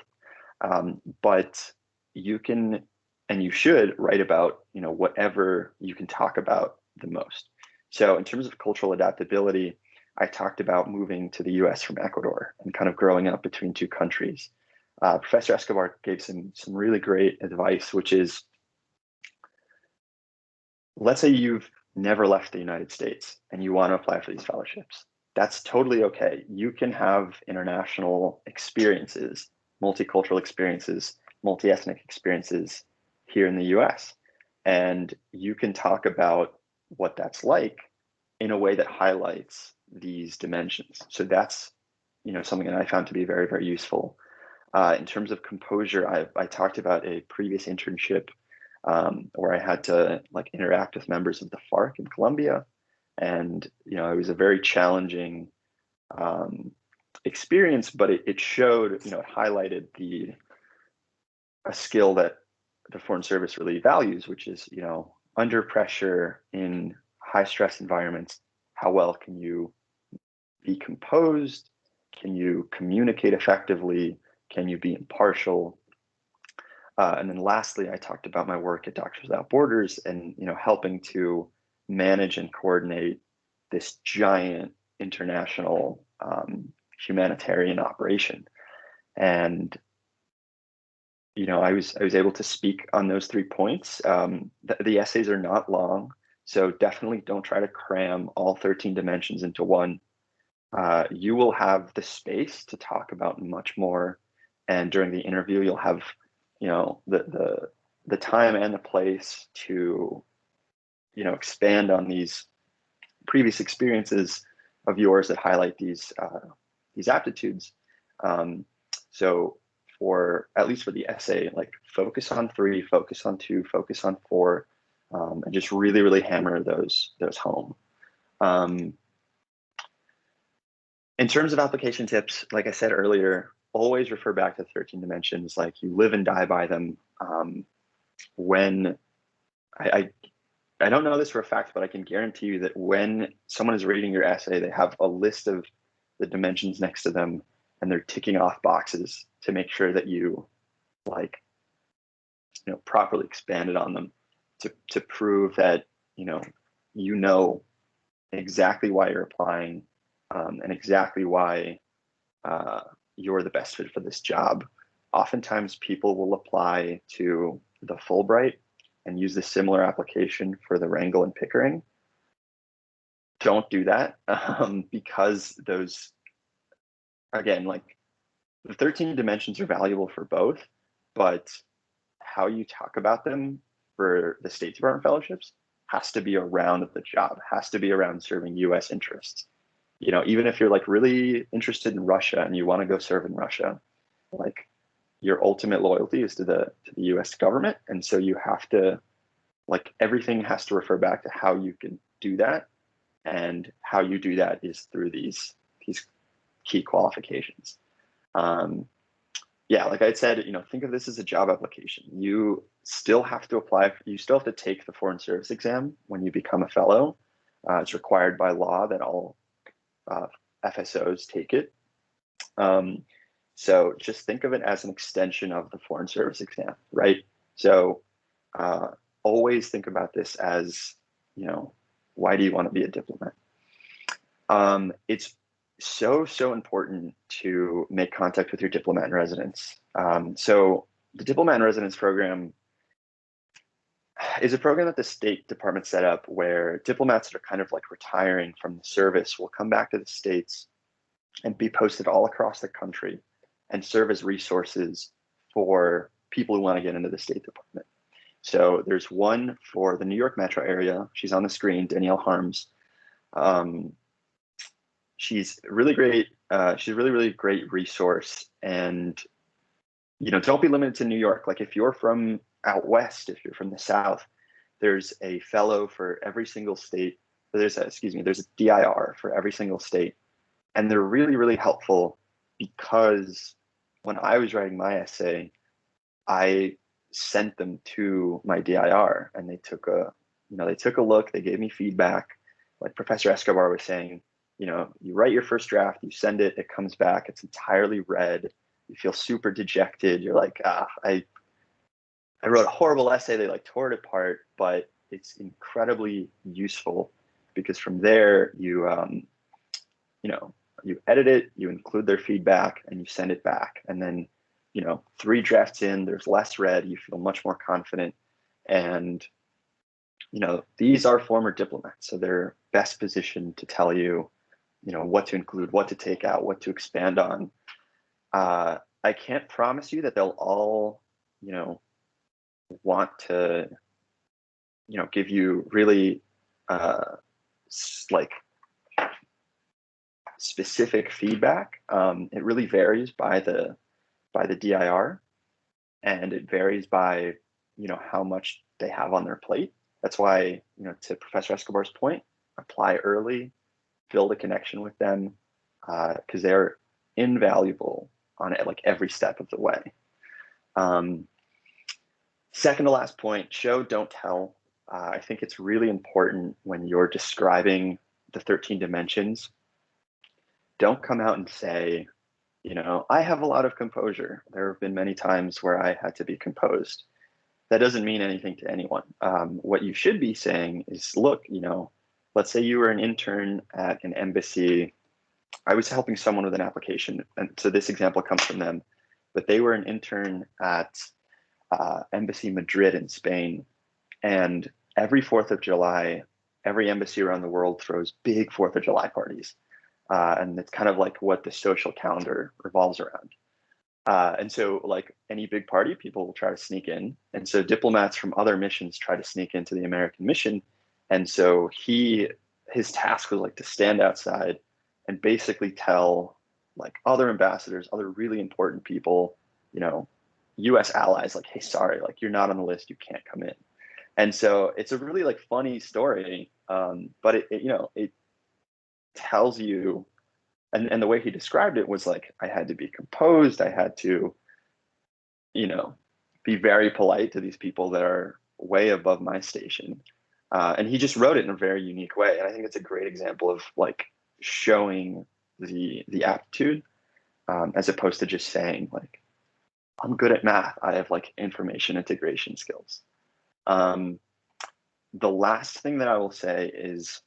But you can, and you should, write about whatever you can talk about the most. So in terms of cultural adaptability, I talked about moving to the US from Ecuador and kind of growing up between two countries. Professor Escobar gave some really great advice, which is, let's say you've never left the United States and you want to apply for these fellowships. That's totally okay. You can have international experiences, multicultural experiences, multi-ethnic experiences here in the US. And you can talk about what that's like in a way that highlights these dimensions. So that's something that I found to be very, very useful. In terms of composure, I talked about a previous internship where I had to interact with members of the FARC in Colombia. And it was a very challenging experience, but it showed, it highlighted a skill that the Foreign Service really values, which is, under pressure in high stress environments, how well can you be composed? Can you communicate effectively? Can you be impartial? And then lastly, I talked about my work at Doctors Without Borders and, helping to manage and coordinate this giant international humanitarian operation. And I was able to speak on those 3 points. The essays are not long, so definitely don't try to cram all 13 dimensions into one. You will have the space to talk about much more, and during the interview, you'll have the time and the place to expand on these previous experiences of yours that highlight these aptitudes. So for at least for the essay, like focus on 3, focus on 2, focus on 4, and just really hammer those home. In terms of application tips, like I said earlier, always refer back to 13 dimensions. Like, you live and die by them. When I don't know this for a fact, but I can guarantee you that when someone is reading your essay, they have a list of the dimensions next to them, and they're ticking off boxes to make sure that you properly expanded on them to prove that you know exactly why you're applying, and exactly why you're the best fit for this job. Oftentimes people will apply to the Fulbright and use the similar application for the Wrangell and Pickering. Don't do that, because those, again, like, the 13 dimensions are valuable for both, but how you talk about them for the State Department fellowships has to be around the job, has to be around serving US interests. Even if you're really interested in Russia and you want to go serve in Russia, your ultimate loyalty is to the US government. And so you have to, everything has to refer back to how you can do that. And how you do that is through these key qualifications. Yeah, like I said, think of this as a job application. You still have to apply, you still have to take the Foreign Service exam when you become a fellow. It's required by law that all FSOs take it. So just think of it as an extension of the Foreign Service exam, right? So always think about this as, why do you want to be a diplomat? It's so important to make contact with your diplomat in residence. So the diplomat in residence program is a program that the State Department set up where diplomats that are kind of retiring from the service will come back to the States and be posted all across the country and serve as resources for people who want to get into the State Department. So there's one for the New York metro area. She's on the screen, Danielle Harms. She's really great. She's a really great resource. And, don't be limited to New York. If you're from out west, if you're from the South, there's a fellow for every single state. There's a DIR for every single state. And they're really helpful, because when I was writing my essay, I sent them to my DIR, and they took a look, they gave me feedback. Like Professor Escobar was saying, you write your first draft, you send it, it comes back, it's entirely red. You feel super dejected. You're like, I wrote a horrible essay. They tore it apart, but it's incredibly useful, because from there you edit it, you include their feedback, and you send it back. And then, 3 drafts in, there's less red, you feel much more confident. And, these are former diplomats, so they're best positioned to tell you, what to include, what to take out, what to expand on. I can't promise you that they'll all, want to, give you really, specific feedback. It really varies by the DIR, and it varies by how much they have on their plate. That's why, to Professor Escobar's point, apply early, build a connection with them, because they're invaluable on every step of the way. Second to last point, show, don't tell. I think it's really important when you're describing the 13 dimensions, don't come out and say, I have a lot of composure. There have been many times where I had to be composed. That doesn't mean anything to anyone. What you should be saying is, look, let's say you were an intern at an embassy. I was helping someone with an application, and so this example comes from them, but they were an intern at Embassy Madrid in Spain, and every 4th of July, every embassy around the world throws big 4th of July parties. And it's kind of like what the social calendar revolves around. And so like any big party, people will try to sneak in. And so diplomats from other missions try to sneak into the American mission. And so his task was like to stand outside and basically tell like other ambassadors, other really important people, US allies, like, hey, sorry, like you're not on the list, you can't come in. And so it's a really like funny story, but it tells you, and the way he described it was like, I had to be composed, I had to, be very polite to these people that are way above my station. And he just wrote it in a very unique way. And I think it's a great example of like showing the aptitude, as opposed to just saying like, I'm good at math, I have like information integration skills. The last thing that I will say is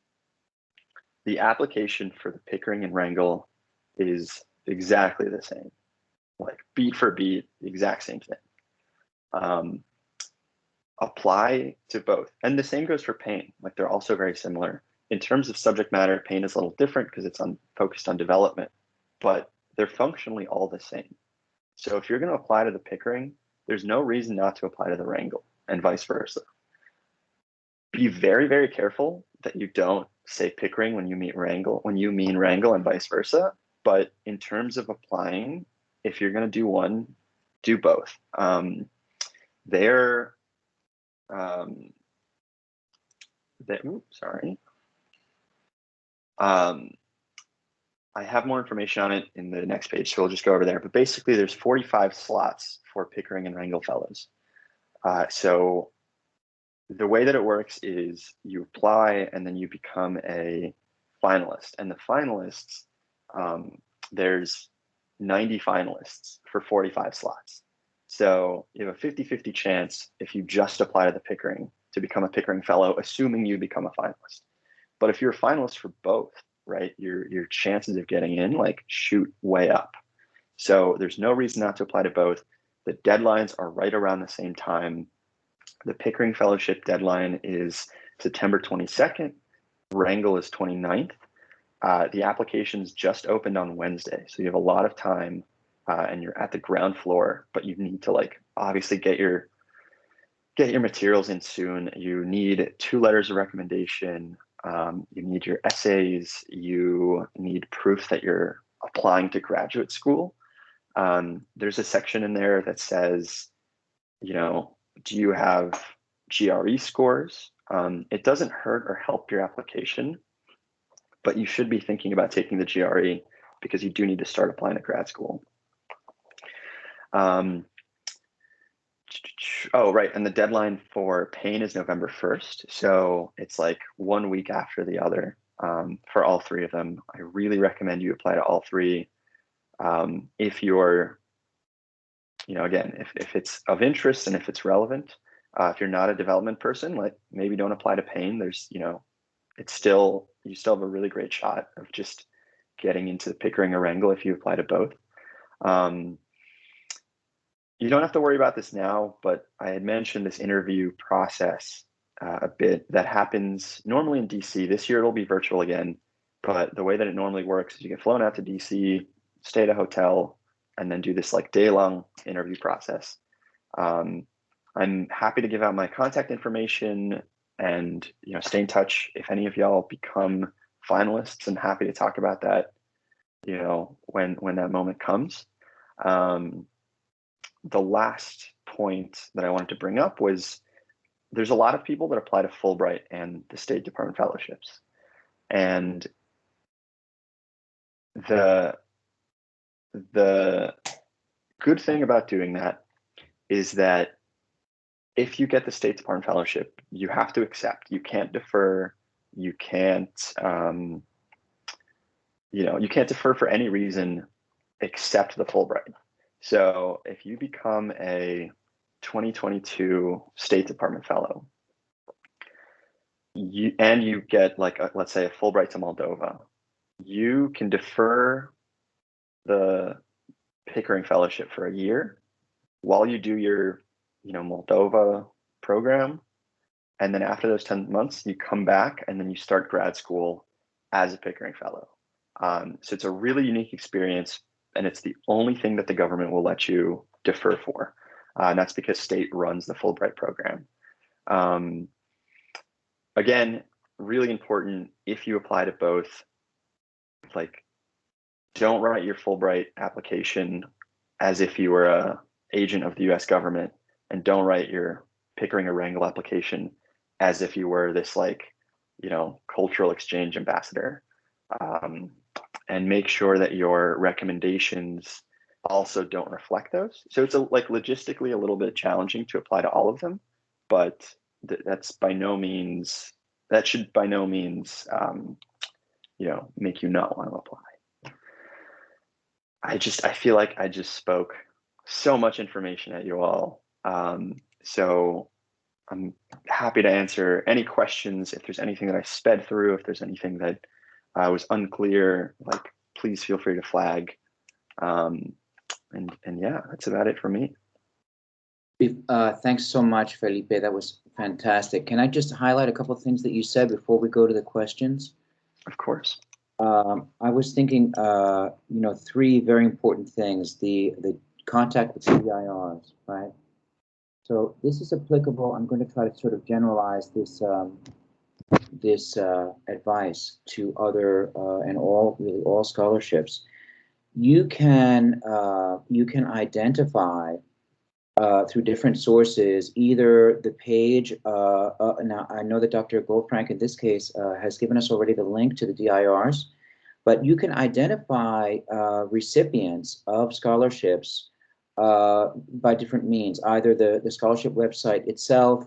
the application for the Pickering and Wrangell is exactly the same, like beat for beat, the exact same thing. Apply to both. And the same goes for Payne. Like they're also very similar. In terms of subject matter, Payne is a little different because it's focused on development, but they're functionally all the same. So if you're going to apply to the Pickering, there's no reason not to apply to the Wrangell and vice versa. Be very, very careful that you don't say Pickering when you mean Wrangell and vice versa. But in terms of applying, if you're going to do one, do both. I have more information on it in the next page, so we'll just go over there. But basically, there's 45 slots for Pickering and Wrangell fellows. So the way that it works is you apply and then you become a finalist. And the finalists, there's 90 finalists for 45 slots. So you have a 50-50 chance if you just apply to the Pickering to become a Pickering fellow, assuming you become a finalist. But if you're a finalist for both, right, your chances of getting in like shoot way up. So there's no reason not to apply to both. The deadlines are right around the same time. The Pickering Fellowship deadline is September 22nd. Wrangell is 29th. The applications just opened on Wednesday, so you have a lot of time, and you're at the ground floor. But you need to like obviously get your materials in soon. You need 2 letters of recommendation. You need your essays. You need proof that you're applying to graduate school. There's a section in there that says, do you have GRE scores? It doesn't hurt or help your application, but you should be thinking about taking the GRE because you do need to start applying to grad school. Oh, right. And the deadline for Payne is November 1st. So it's like 1 week after the other, for all 3 of them. I really recommend you apply to all 3. If you're, again, if it's of interest and if it's relevant. If you're not a development person, like maybe don't apply to Payne. There's, you still have a really great shot of just getting into the Pickering or Wrangell if you apply to both. You don't have to worry about this now, but I had mentioned this interview process a bit that happens normally in DC. This year it'll be virtual again, but the way that it normally works is you get flown out to DC, stay at a hotel, and then do this like day-long interview process. I'm happy to give out my contact information and stay in touch if any of y'all become finalists. I'm happy to talk about that, when that moment comes. The last point that I wanted to bring up was there's a lot of people that apply to Fulbright and the State Department fellowships. And the good thing about doing that is that if you get the State Department Fellowship, you have to accept. You can't defer. You can't, you can't defer for any reason except the Fulbright. So if you become a 2022 State Department Fellow, you get like, let's say, a Fulbright to Moldova, you can defer the Pickering Fellowship for a year while you do your, Moldova program. And then after those 10 months, you come back and then you start grad school as a Pickering Fellow. So it's a really unique experience, and it's the only thing that the government will let you defer for. And that's because state runs the Fulbright program. Again, really important, if you apply to both, like, don't write your Fulbright application as if you were an agent of the US government, and don't write your Pickering or Wrangel application as if you were this, like, cultural exchange ambassador. And make sure that your recommendations also don't reflect those. So it's logistically a little bit challenging to apply to all of them, but that should by no means, make you not want to apply. I feel like I just spoke so much information at you all. So I'm happy to answer any questions. If there's anything that I sped through, if there's anything that was unclear, please feel free to flag. And yeah, that's about it for me. Thanks so much, Felipe. That was fantastic. Can I just highlight a couple of things that you said before we go to the questions? Of course. I was thinking, three very important things. The contact with CIRs, right? So this is applicable. I'm going to try to sort of generalize this advice to other and all scholarships. You can identify through different sources either the page. Now I know that Dr. Goldfrank in this case has given us already the link to the DIRs, but you can identify recipients of scholarships by different means, either the scholarship website itself,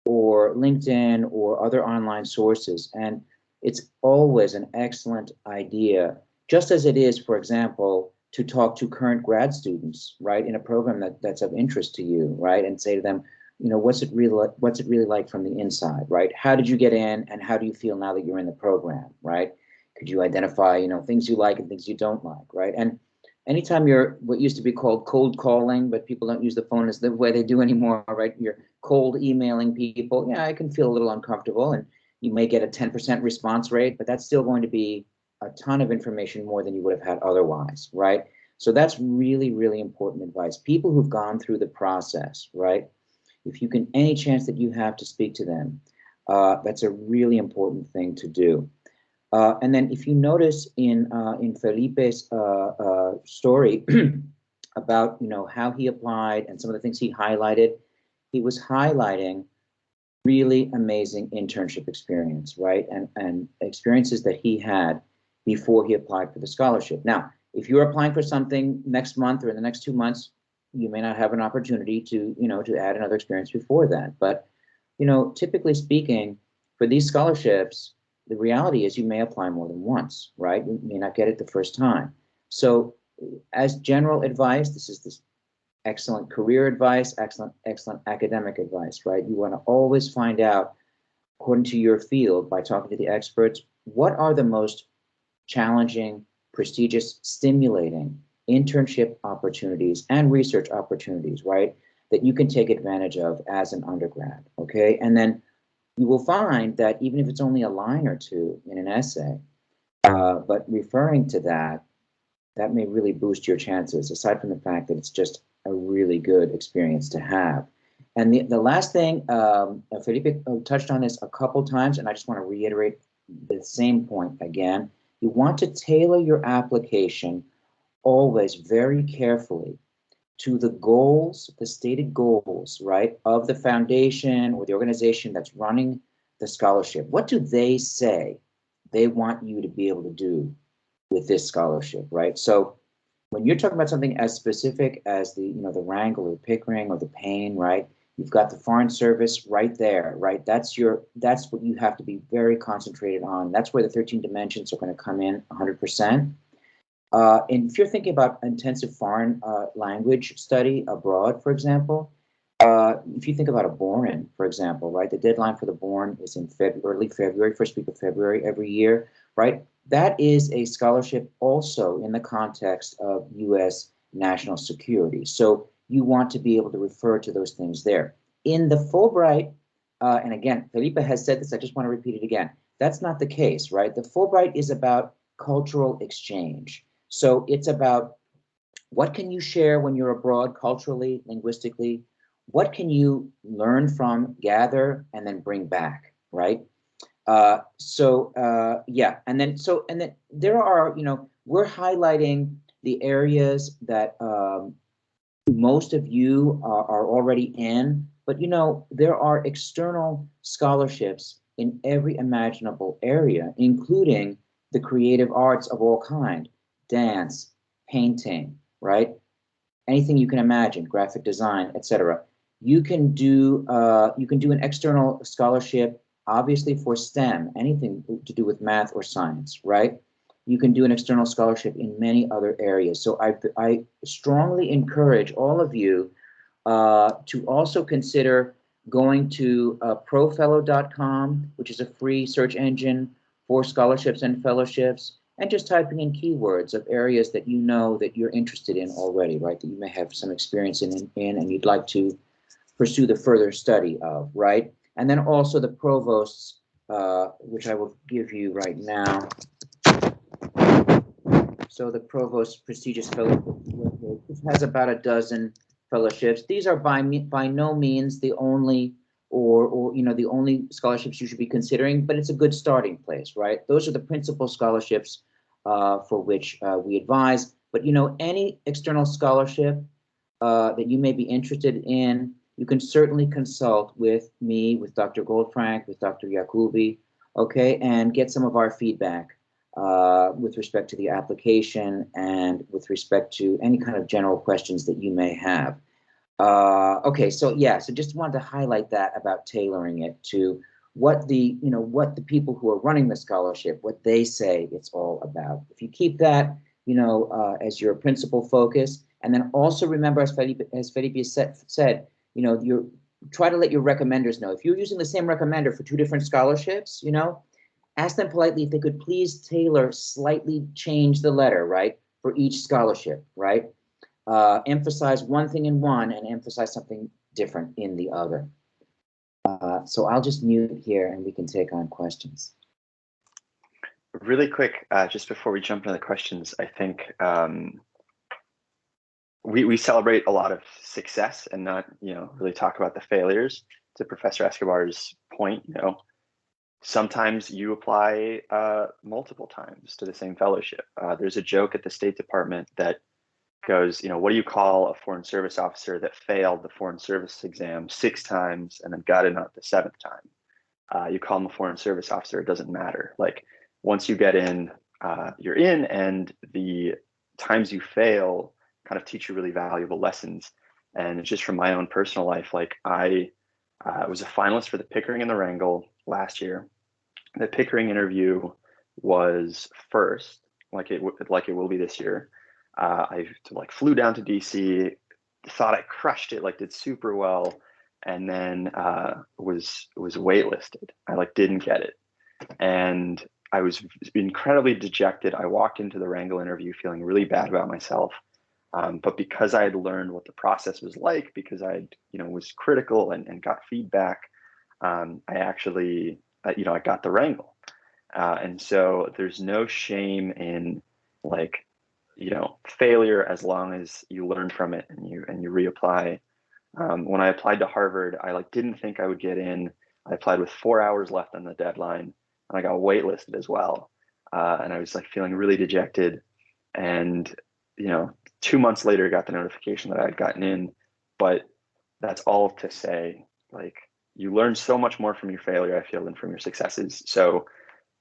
or LinkedIn, or other online sources. And it's always an excellent idea, just as it is, for example, to talk to current grad students, right, in a program that's of interest to you, right, and say to them, what's it really like from the inside, right? How did you get in, and how do you feel now that you're in the program, right? Could you identify, things you like and things you don't like, right? And anytime you're what used to be called cold calling, but people don't use the phone as the way they do anymore, right? You're cold emailing people. Yeah, I can feel a little uncomfortable, and you may get a 10% response rate, but that's still going to be a ton of information more than you would have had otherwise, right? So that's really, really important advice. People who've gone through the process, right? If you can, any chance that you have to speak to them, that's a really important thing to do. And then if you notice in Felipe's story about how he applied and some of the things he highlighted, he was highlighting really amazing internship experience, right? And experiences that he had before he applied for the scholarship. Now, if you're applying for something next month or in the next 2 months, you may not have an opportunity to to add another experience before that. But typically speaking, for these scholarships, the reality is you may apply more than once, right? You may not get it the first time. So as general advice, this is this excellent career advice, excellent academic advice, right? You want to always find out, according to your field, by talking to the experts, what are the most challenging, prestigious, stimulating internship opportunities and research opportunities, right, that you can take advantage of as an undergrad, okay? And then you will find that even if it's only a line or two in an essay, but referring to that may really boost your chances, aside from the fact that it's just a really good experience to have. And the last thing, Felipe touched on this a couple times, and I just want to reiterate the same point again. You want to tailor your application always very carefully to the goals, the stated goals, right, of the foundation or the organization that's running the scholarship. What do they say they want you to be able to do with this scholarship, right? So when you're talking about something as specific as the Wrangel or Pickering or the Payne, right, You've got the Foreign Service right there, right? That's what you have to be very concentrated on. That's where the 13 dimensions are going to come in 100%. And if you're thinking about intensive foreign language study abroad, for example, if you think about a Bourne, for example, right? The deadline for the Bourne is in early February, first week of February every year, right? That is a scholarship also in the context of U.S. national security. So you want to be able to refer to those things there. In the Fulbright, and again, Felipe has said this, I just want to repeat it again. That's not the case, right? The Fulbright is about cultural exchange. So it's about what can you share when you're abroad culturally, linguistically? What can you learn from, gather, and then bring back, right? Yeah, and then there are, we're highlighting the areas that most of you are already in, but there are external scholarships in every imaginable area, including the creative arts of all kind, dance, painting, right? Anything you can imagine, graphic design, etc. You can do an external scholarship, obviously for STEM, anything to do with math or science, right? You can do an external scholarship in many other areas. So I strongly encourage all of you to also consider going to profellow.com, which is a free search engine for scholarships and fellowships, and just typing in keywords of areas that you know that you're interested in already, right? That you may have some experience in and you'd like to pursue the further study of, right? And then also the provost's, which I will give you right now. So the provost's prestigious fellowship, which has about a dozen fellowships. These are by no means the only or the only scholarships you should be considering, but it's a good starting place, right? Those are the principal scholarships for which we advise. But any external scholarship that you may be interested in, you can certainly consult with me, with Dr. Goldfrank, with Dr. Yacobi, okay, and get some of our feedback with respect to the application and with respect to any kind of general questions that you may have. Okay, so just wanted to highlight that about tailoring it to what the people who are running the scholarship, what they say it's all about. If you keep that, as your principal focus, and then also remember, as Felipe said, you try to let your recommenders know. If you're using the same recommender for two different scholarships, ask them politely if they could please slightly change the letter, right, for each scholarship, right? Emphasize one thing in one and emphasize something different in the other. So I'll just mute here and we can take on questions. Really quick, just before we jump into the questions, I think we celebrate a lot of success and not, really talk about the failures. To Professor Escobar's point, sometimes you apply multiple times to the same fellowship. There's a joke at the State Department that goes, what do you call a foreign service officer that failed the foreign service exam 6 times and then got it out the 7th time? You call them a foreign service officer, it doesn't matter. Like, once you get in, you're in, and the times you fail kind of teach you really valuable lessons. And it's just from my own personal life, like I was a finalist for the Pickering and the Wrangell last year. The Pickering interview was first, like it will be this year. I flew down to DC, thought I crushed it, did super well, and then was waitlisted. I didn't get it, and I was incredibly dejected. I walked into the Wrangell interview feeling really bad about myself, but because I had learned what the process was like, because I was critical and got feedback, I actually I got the Wrangell, and so there's no shame in failure as long as you learn from it and you reapply. When I applied to Harvard, I didn't think I would get in. I applied with 4 hours left on the deadline, and I got waitlisted as well. And I was feeling really dejected. And 2 months later, I got the notification that I had gotten in. But that's all to say, you learn so much more from your failure, I feel, than from your successes. So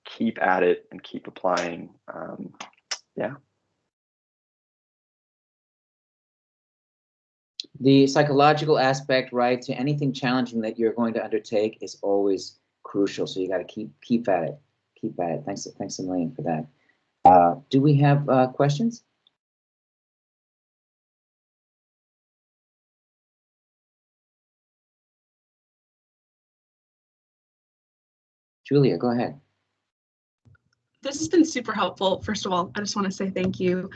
keep at it and keep applying. Yeah. The psychological aspect, right, to anything challenging that you're going to undertake is always crucial. So you got to keep at it. Keep at it. Thanks a million for that. Do we have questions? Julia, go ahead. This has been super helpful. First of all, I just want to say thank you.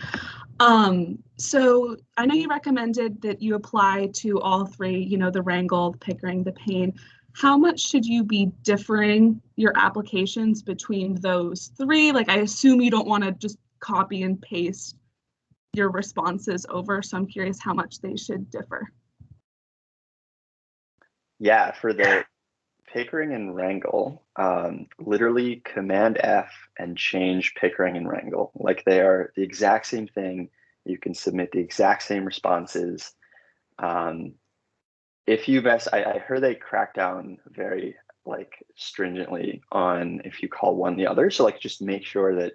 So I know you recommended that you apply to all three, you know, the Wrangle, the Pickering, the Payne. How much should you be differing your applications between those three? Like, I assume you don't want to just copy and paste your responses over. So I'm curious how much they should differ. Yeah, for the Pickering and Wrangle, literally Command F and change Pickering and Wrangle. Like they are the exact same thing. You can submit the exact same responses. If you best, I heard they crack down very like stringently on if you call one the other. So like just make sure that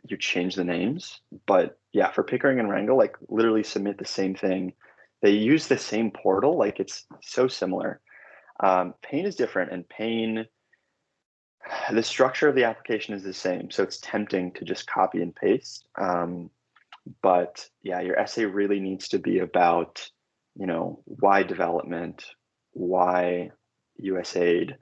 you change the names. But yeah, for Pickering and Wrangle, like literally submit the same thing. They use the same portal. Like it's so similar. Payne is different, and Payne, the structure of the application is the same. So it's tempting to just copy and paste. But yeah, your essay really needs to be about, you know, why development, why USAID.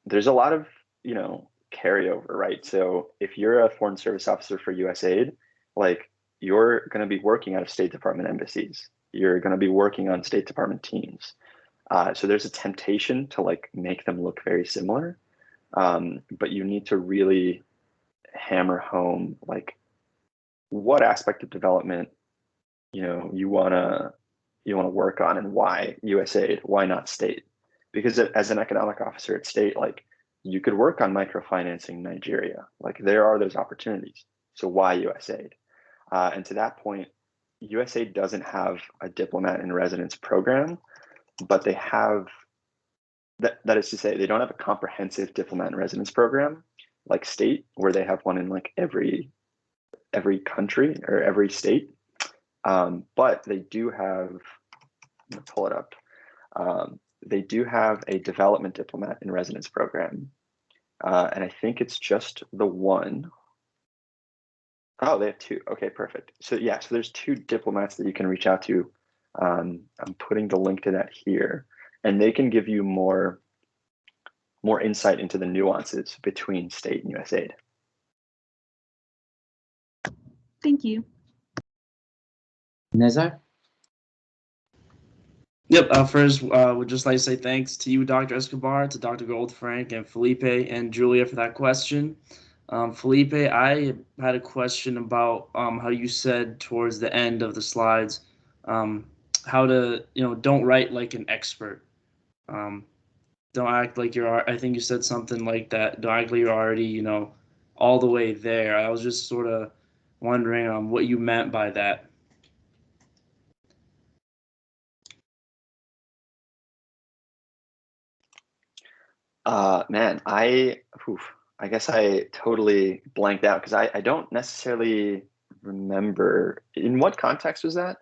There's a lot of, you know, carryover, right? So if you're a foreign service officer for USAID, like you're going to be working out of State Department embassies. You're going to be working on State Department teams. So there's a temptation to like make them look very similar, but you need to really hammer home like what aspect of development you wanna work on and why USAID, why not state? Because as an economic officer at state, like you could work on microfinancing Nigeria, like there are those opportunities. So why USAID? And to that point, USAID doesn't have a diplomat in residence program, but they have that is to say they don't have a comprehensive diplomat in residence program like state where they have one in like every country or every state. But they do have, I'm gonna pull it up. They do have a development diplomat in residence program. And I think it's just the one. Oh, they have two. Okay, perfect. So yeah, so there's two diplomats that you can reach out to. I'm putting the link to that here, and they can give you more insight into the nuances between state and USAID. Thank you. Nezar? Yep. First, would just like to say thanks to you, Dr. Escobar, to Dr. Goldfrank, and Felipe and Julia for that question. Felipe, I had a question about how you said towards the end of the slides how to, don't write like an expert. Don't act like you're, I think you said something like that. Don't act like you're already, all the way there. I was just sort of wondering what you meant by that. Man, I guess I totally blanked out because I don't necessarily remember. In what context was that?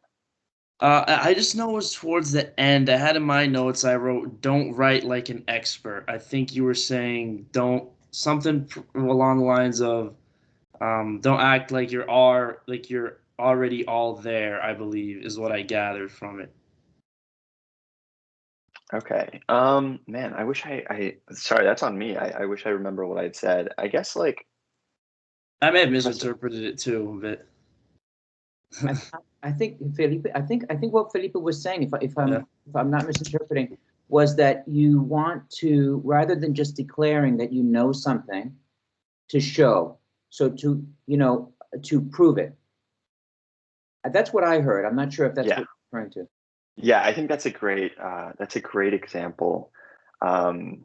I just know it was towards the end. I had in my notes, I wrote, don't write like an expert. I think you were saying something along the lines of don't act like you're already all there, I believe, is what I gathered from it. Okay. Man, I wish sorry, that's on me. I wish I remember what I'd said. I guess like I may have misinterpreted it too, but I think Felipe. I think what Felipe was saying, if I'm not misinterpreting, was that you want to, rather than just declaring that you know something, to show, so to to prove it. That's what I heard. I'm not sure if that's what you're referring to. Yeah, I think that's a great example, and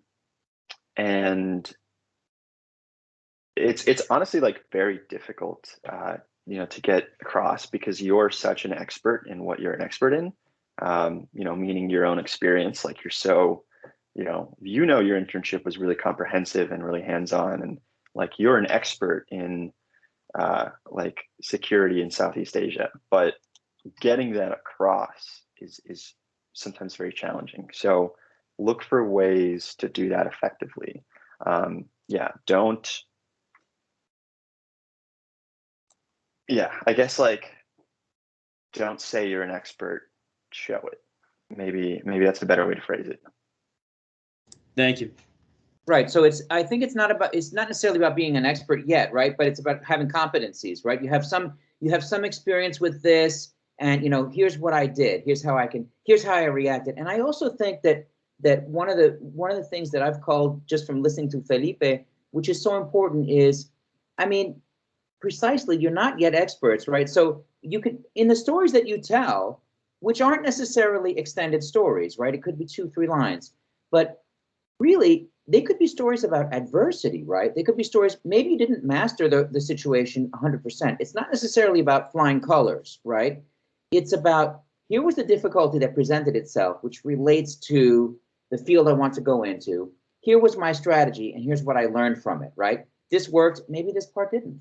it's honestly like very difficult, to get across because you're such an expert in what you're an expert in, meaning your own experience. Like you're so, your internship was really comprehensive and really hands-on, and like you're an expert in like security in Southeast Asia, but getting that across is sometimes very challenging. So look for ways to do that effectively. I guess like, don't say you're an expert, show it. Maybe that's a better way to phrase it. Thank you. Right. So I think it's not necessarily about being an expert yet, right? But it's about having competencies, right? You have some experience with this, and here's what I did. Here's how I reacted. And I also think that one of the things that I've called, just from listening to Felipe, which is so important, is, precisely, you're not yet experts, right? So you could, in the stories that you tell, which aren't necessarily extended stories, right? It could be 2-3 lines, but really, they could be stories about adversity, right? They could be stories, maybe you didn't master the situation 100%. It's not necessarily about flying colors, right? It's about, here was the difficulty that presented itself, which relates to the field I want to go into. Here was my strategy, and here's what I learned from it, right? This worked, maybe this part didn't,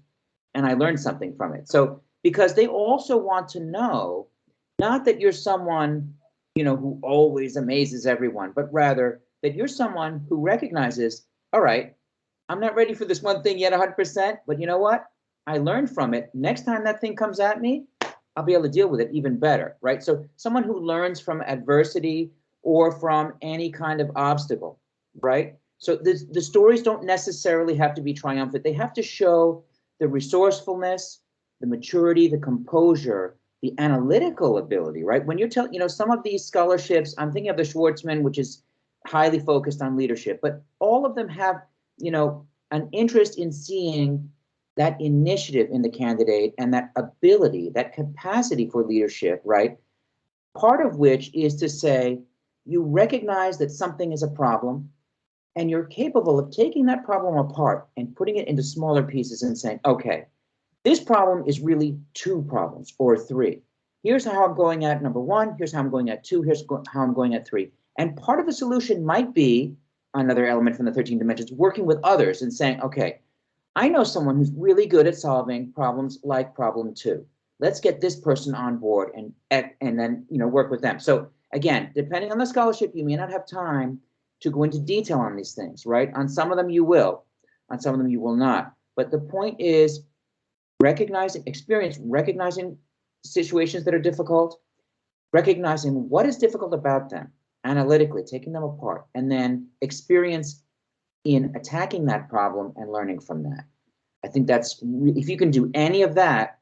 and I learned something from it. So, because they also want to know, not that you're someone, who always amazes everyone, but rather that you're someone who recognizes, all right, I'm not ready for this one thing yet 100%, but you know what? I learned from it. Next time that thing comes at me, I'll be able to deal with it even better, right? So someone who learns from adversity or from any kind of obstacle, right? So the stories don't necessarily have to be triumphant. They have to show the resourcefulness, the maturity, the composure, the analytical ability, right? When you're telling, some of these scholarships, I'm thinking of the Schwartzman, which is highly focused on leadership, but all of them have, an interest in seeing that initiative in the candidate and that ability, that capacity for leadership, right? Part of which is to say, you recognize that something is a problem, and you're capable of taking that problem apart and putting it into smaller pieces and saying, okay, this problem is really 2 problems or 3. Here's how I'm going at number 1. Here's how I'm going at 2. Here's how I'm going at 3. And part of the solution might be, another element from the 13 dimensions, working with others and saying, okay, I know someone who's really good at solving problems like problem 2. Let's get this person on board and then work with them. So again, depending on the scholarship, you may not have time to go into detail on these things, right? On some of them you will, on some of them you will not. But the point is recognizing situations that are difficult, recognizing what is difficult about them, analytically taking them apart, and then experience in attacking that problem and learning from that. I think if you can do any of that,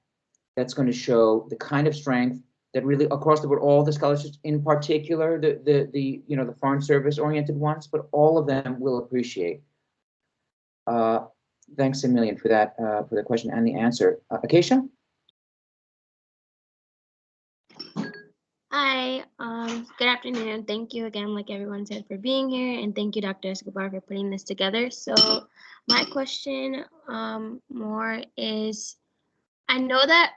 that's going to show the kind of strength that really across the board, all the scholarships, in particular the foreign service oriented ones, but all of them will appreciate. Thanks a million for that, for the question and the answer. Acacia? Hi, good afternoon. Thank you again, like everyone said, for being here, and thank you, Dr. Escobar, for putting this together. So my question more is, I know that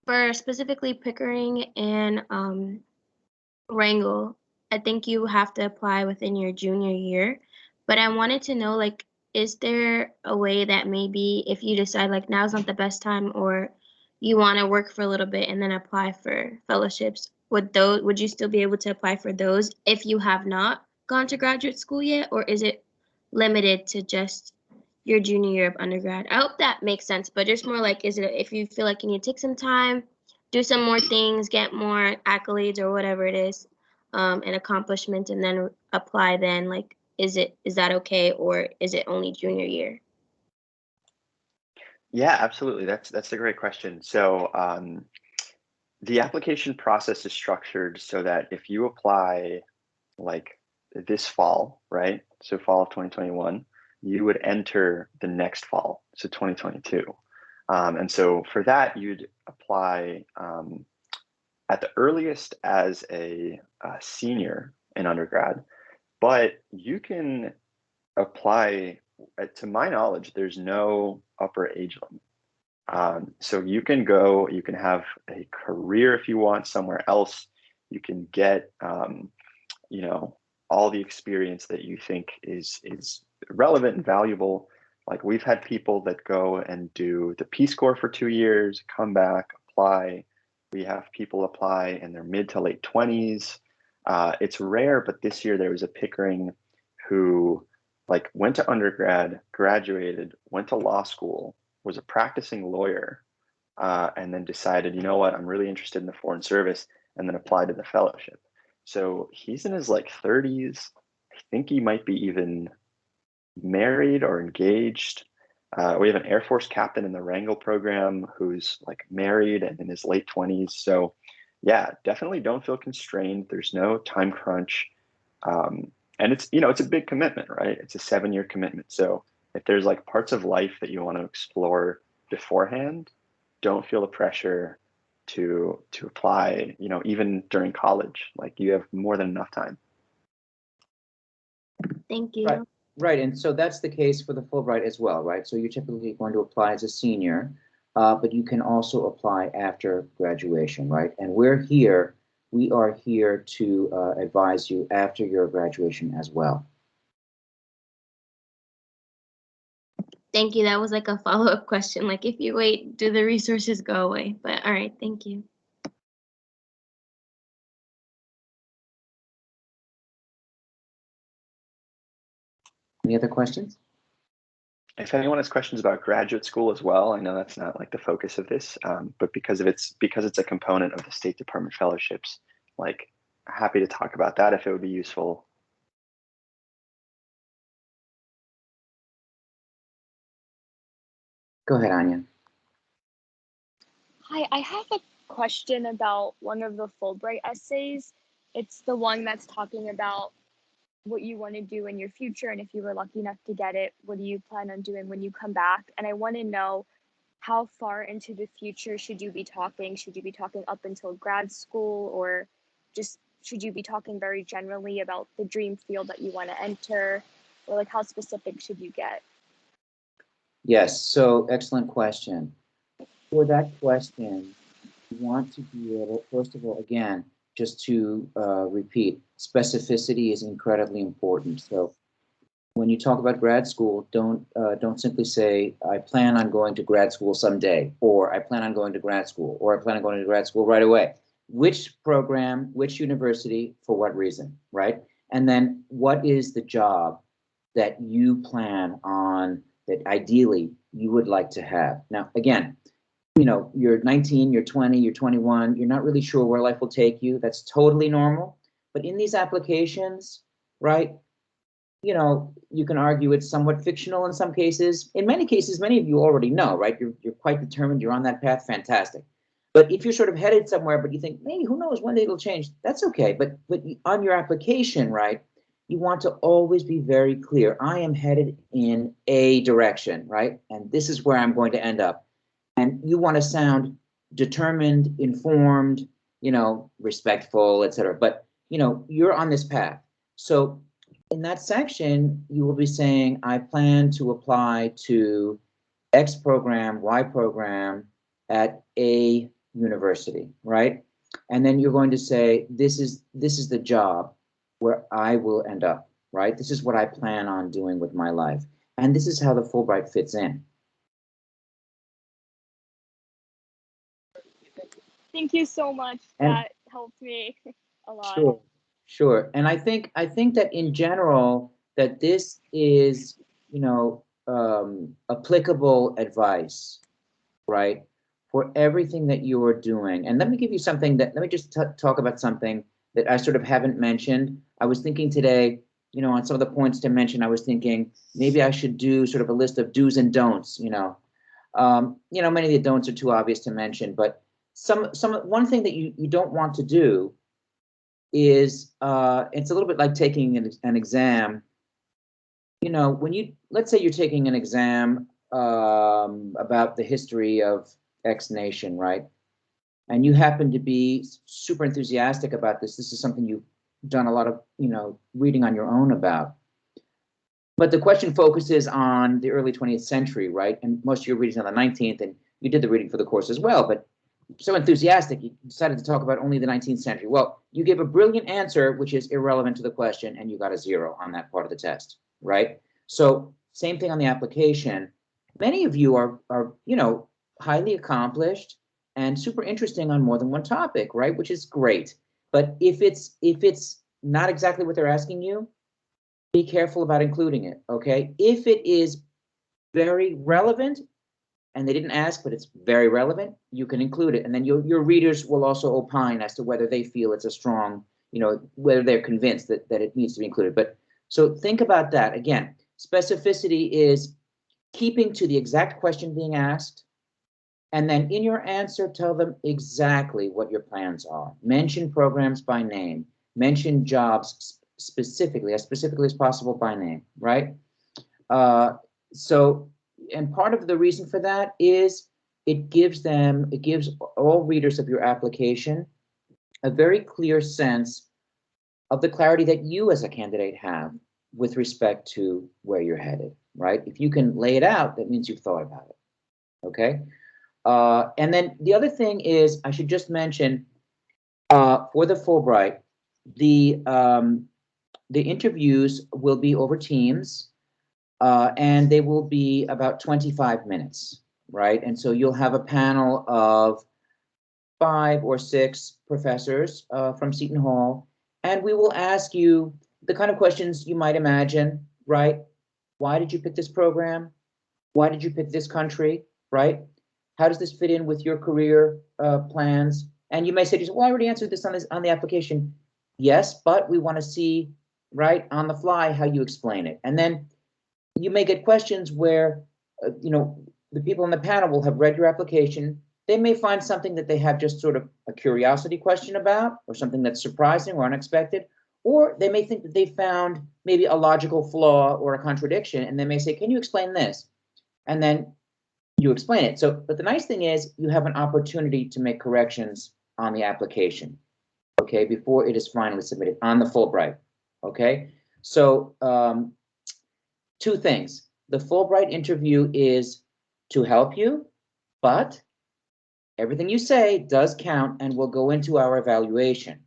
for specifically Pickering and Wrangell, I think you have to apply within your junior year, but I wanted to know, like, is there a way that maybe if you decide like now's not the best time, or you want to work for a little bit and then apply for fellowships, would you still be able to apply for those if you have not gone to graduate school yet, or is it limited to just your junior year of undergrad? I hope that makes sense, but just more like, is it if you feel like you need to take some time, do some more things, get more accolades or whatever it is, and accomplishments, and then apply then, like, is that okay, or is it only junior year? Yeah, absolutely. That's a great question. So the application process is structured so that if you apply like this fall, right? So fall of 2021, you would enter the next fall, so 2022. And so for that, you'd apply at the earliest as a senior in undergrad, but you can apply, to my knowledge, there's no upper age limit. So you can go, you can have a career if you want somewhere else. You can get, all the experience that you think is relevant and valuable. Like we've had people that go and do the Peace Corps for 2 years, come back, apply, We have people apply in their mid to late 20s. It's rare, but this year there was a Pickering who like went to undergrad, graduated, went to law school, was a practicing lawyer, and then decided, you know what, I'm really interested in the Foreign Service, and then applied to the fellowship. So he's in his like 30s. I think he might be even married or engaged. We have an Air Force captain in the Wrangell program who's like married and in his late 20s. So yeah, definitely don't feel constrained. There's no time crunch. And it's, you know, it's a big commitment, right? It's a 7-year commitment. So if there's like parts of life that you want to explore beforehand, don't feel the pressure to apply, you know, even during college. Like you have more than enough time. Thank you. Right. Right, and so that's the case for the Fulbright as well, right? So you're typically going to apply as a senior, but you can also apply after graduation, right? And we are here to advise you after your graduation as well. Thank you. That was like a follow-up question. Like if you wait, do the resources go away? But all right, thank you. Any other questions? If anyone has questions about graduate school as well, I know that's not like the focus of this, but because it's a component of the State Department fellowships, like happy to talk about that if it would be useful. Go ahead, Anya. Hi, I have a question about one of the Fulbright essays. It's the one that's talking about what you want to do in your future, and if you were lucky enough to get it, what do you plan on doing when you come back? And I want to know, how far into the future should you be talking? Should you be talking up until grad school, or just should you be talking very generally about the dream field that you want to enter, or like how specific should you get? Yes, so excellent question. For that question, you want to be able, first of all, again, just to repeat, specificity is incredibly important. So when you talk about grad school, don't simply say, I plan on going to grad school someday, or I plan on going to grad school, or I plan on going to grad school right away. Which program, which university, for what reason, right? And then what is the job that you plan on, that ideally you would like to have? Now, again, you know, you're 19, you're 20, you're 21, you're not really sure where life will take you. That's totally normal. But in these applications, right, you know, you can argue it's somewhat fictional in some cases. In many cases, many of you already know, right? You're quite determined, you're on that path, fantastic. But if you're sort of headed somewhere, but you think, maybe, who knows, one day it'll change, that's okay. But on your application, right, you want to always be very clear. I am headed in a direction, right? And this is where I'm going to end up. And you want to sound determined, informed, you know, respectful, etc. But, you know, you're on this path. So in that section, you will be saying, I plan to apply to X program, Y program at a university, right? And then you're going to say, this is the job where I will end up, right? This is what I plan on doing with my life. And this is how the Fulbright fits in. Thank you so much. And that helped me a lot. sure, sure. And I think that in general, that this is, you know, applicable advice, right, for everything that you are doing. And let me give you something let me just talk about something that I sort of haven't mentioned. I was thinking today, you know, on some of the points to mention, I was thinking maybe I should do sort of a list of do's and don'ts, you know. Many of the don'ts are too obvious to mention, but one thing that you don't want to do is it's a little bit like taking an exam. You know, when let's say you're taking an exam about the history of X nation, right? And you happen to be super enthusiastic about this. This is something you've done a lot of, you know, reading on your own about. But the question focuses on the early 20th century, right? And most of your readings on the 19th, and you did the reading for the course as well, but so enthusiastic, you decided to talk about only the 19th century. Well, you gave a brilliant answer, which is irrelevant to the question, and you got a 0 on that part of the test, right? So same thing on the application. Many of you are you know, highly accomplished, and super interesting on more than one topic, right? Which is great. But if it's not exactly what they're asking you, be careful about including it, okay? If it is very relevant, and they didn't ask, but it's very relevant, you can include it. And then your readers will also opine as to whether they feel it's a strong, whether they're convinced that it needs to be included. But so think about that. Again, specificity is keeping to the exact question being asked, and then in your answer, tell them exactly what your plans are. Mention programs by name. Mention jobs specifically as possible by name, right? And part of the reason for that is it gives all readers of your application a very clear sense of the clarity that you as a candidate have with respect to where you're headed, right? If you can lay it out, that means you've thought about it, okay? And then the other thing is, I should just mention, for the Fulbright, the interviews will be over Teams, and they will be about 25 minutes, right? And so you'll have a panel of 5 or 6 professors from Seton Hall, and we will ask you the kind of questions you might imagine, right? Why did you pick this program? Why did you pick this country, right? How does this fit in with your career plans? And you may say, well, I already answered this on the application. Yes, but we want to see, right, on the fly how you explain it. And then you may get questions where, the people on the panel will have read your application. They may find something that they have just sort of a curiosity question about, or something that's surprising or unexpected, or they may think that they found maybe a logical flaw or a contradiction, and they may say, can you explain this? And then you explain it. So, but the nice thing is you have an opportunity to make corrections on the application, okay, before it is finally submitted on the Fulbright, okay? So, 2 things. The Fulbright interview is to help you, but everything you say does count and will go into our evaluation.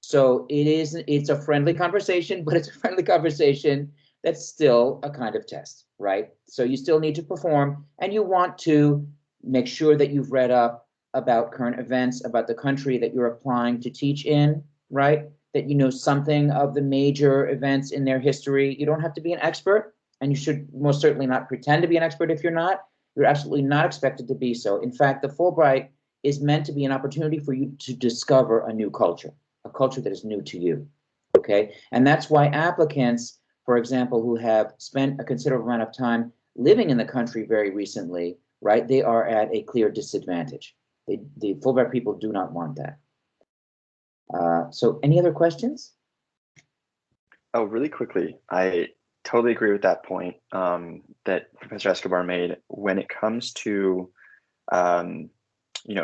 So it's a friendly conversation, but it's a friendly conversation that's still a kind of test, right? So you still need to perform, and you want to make sure that you've read up about current events, about the country that you're applying to teach in, right? That you know something of the major events in their history. You don't have to be an expert, and you should most certainly not pretend to be an expert if you're not. You're absolutely not expected to be so. In fact, the Fulbright is meant to be an opportunity for you to discover a new culture, a culture that is new to you, okay? And that's why applicants, for example, who have spent a considerable amount of time living in the country very recently, right, they are at a clear disadvantage. The Fulbright people do not want that. So any other questions? Oh, really quickly, I totally agree with that point that Professor Escobar made when it comes to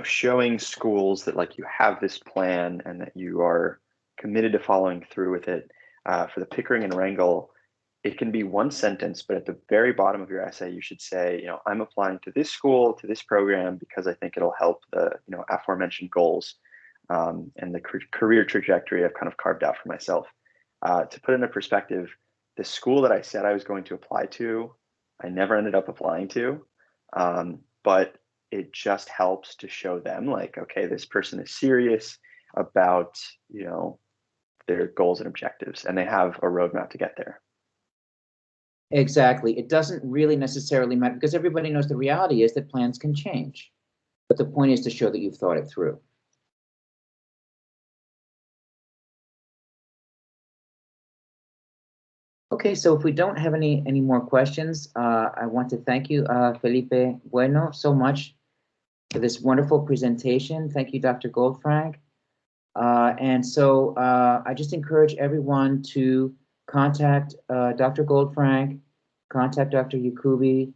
showing schools that like you have this plan and that you are committed to following through with it. For the Pickering and Wrangle, it can be one sentence, but at the very bottom of your essay, you should say, I'm applying to this school, to this program, because I think it'll help the aforementioned goals and the career trajectory I've kind of carved out for myself. To put into perspective, the school that I said I was going to apply to, I never ended up applying to, but it just helps to show them like, okay, this person is serious about, their goals and objectives, and they have a roadmap to get there. Exactly. It doesn't really necessarily matter because everybody knows the reality is that plans can change. But the point is to show that you've thought it through. Okay, so if we don't have any more questions, I want to thank you, Felipe Bueno, so much for this wonderful presentation. Thank you, Dr. Goldfrank. And so I just encourage everyone to contact Dr. Goldfrank, contact Dr. Yakubi,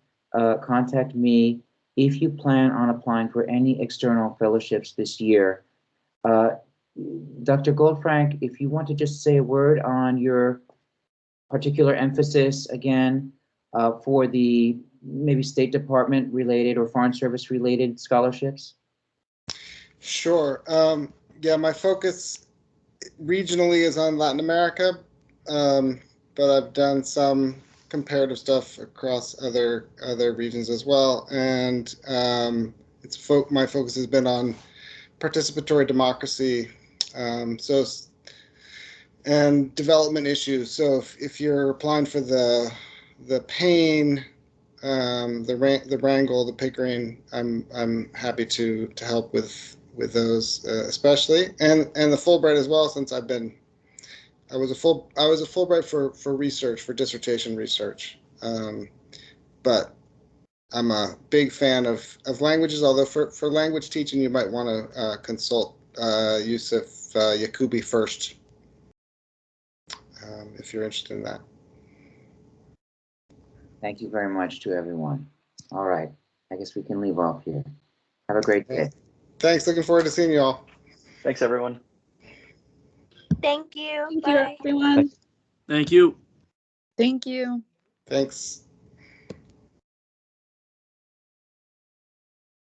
contact me if you plan on applying for any external fellowships this year. Dr. Goldfrank, if you want to just say a word on your particular emphasis again for the maybe State Department related or Foreign Service related scholarships. Sure. Yeah, my focus regionally is on Latin America, but I've done some comparative stuff across other regions as well. And my focus has been on participatory democracy, and development issues. So if you're applying for the Payne, the Wrangle, the Pickering, I'm happy to help with those, especially, and the Fulbright as well, since I was a Fulbright for research, for dissertation research, but I'm a big fan of languages, although for language teaching you might want to consult Yusuf Yakubi first, if you're interested in that. Thank you very much to everyone. All right, I guess we can leave off here. Have a great day. Thanks, looking forward to seeing you all. Thanks, everyone. Thank you. Thank Bye. you, everyone. Thank you. Thank you. Thanks.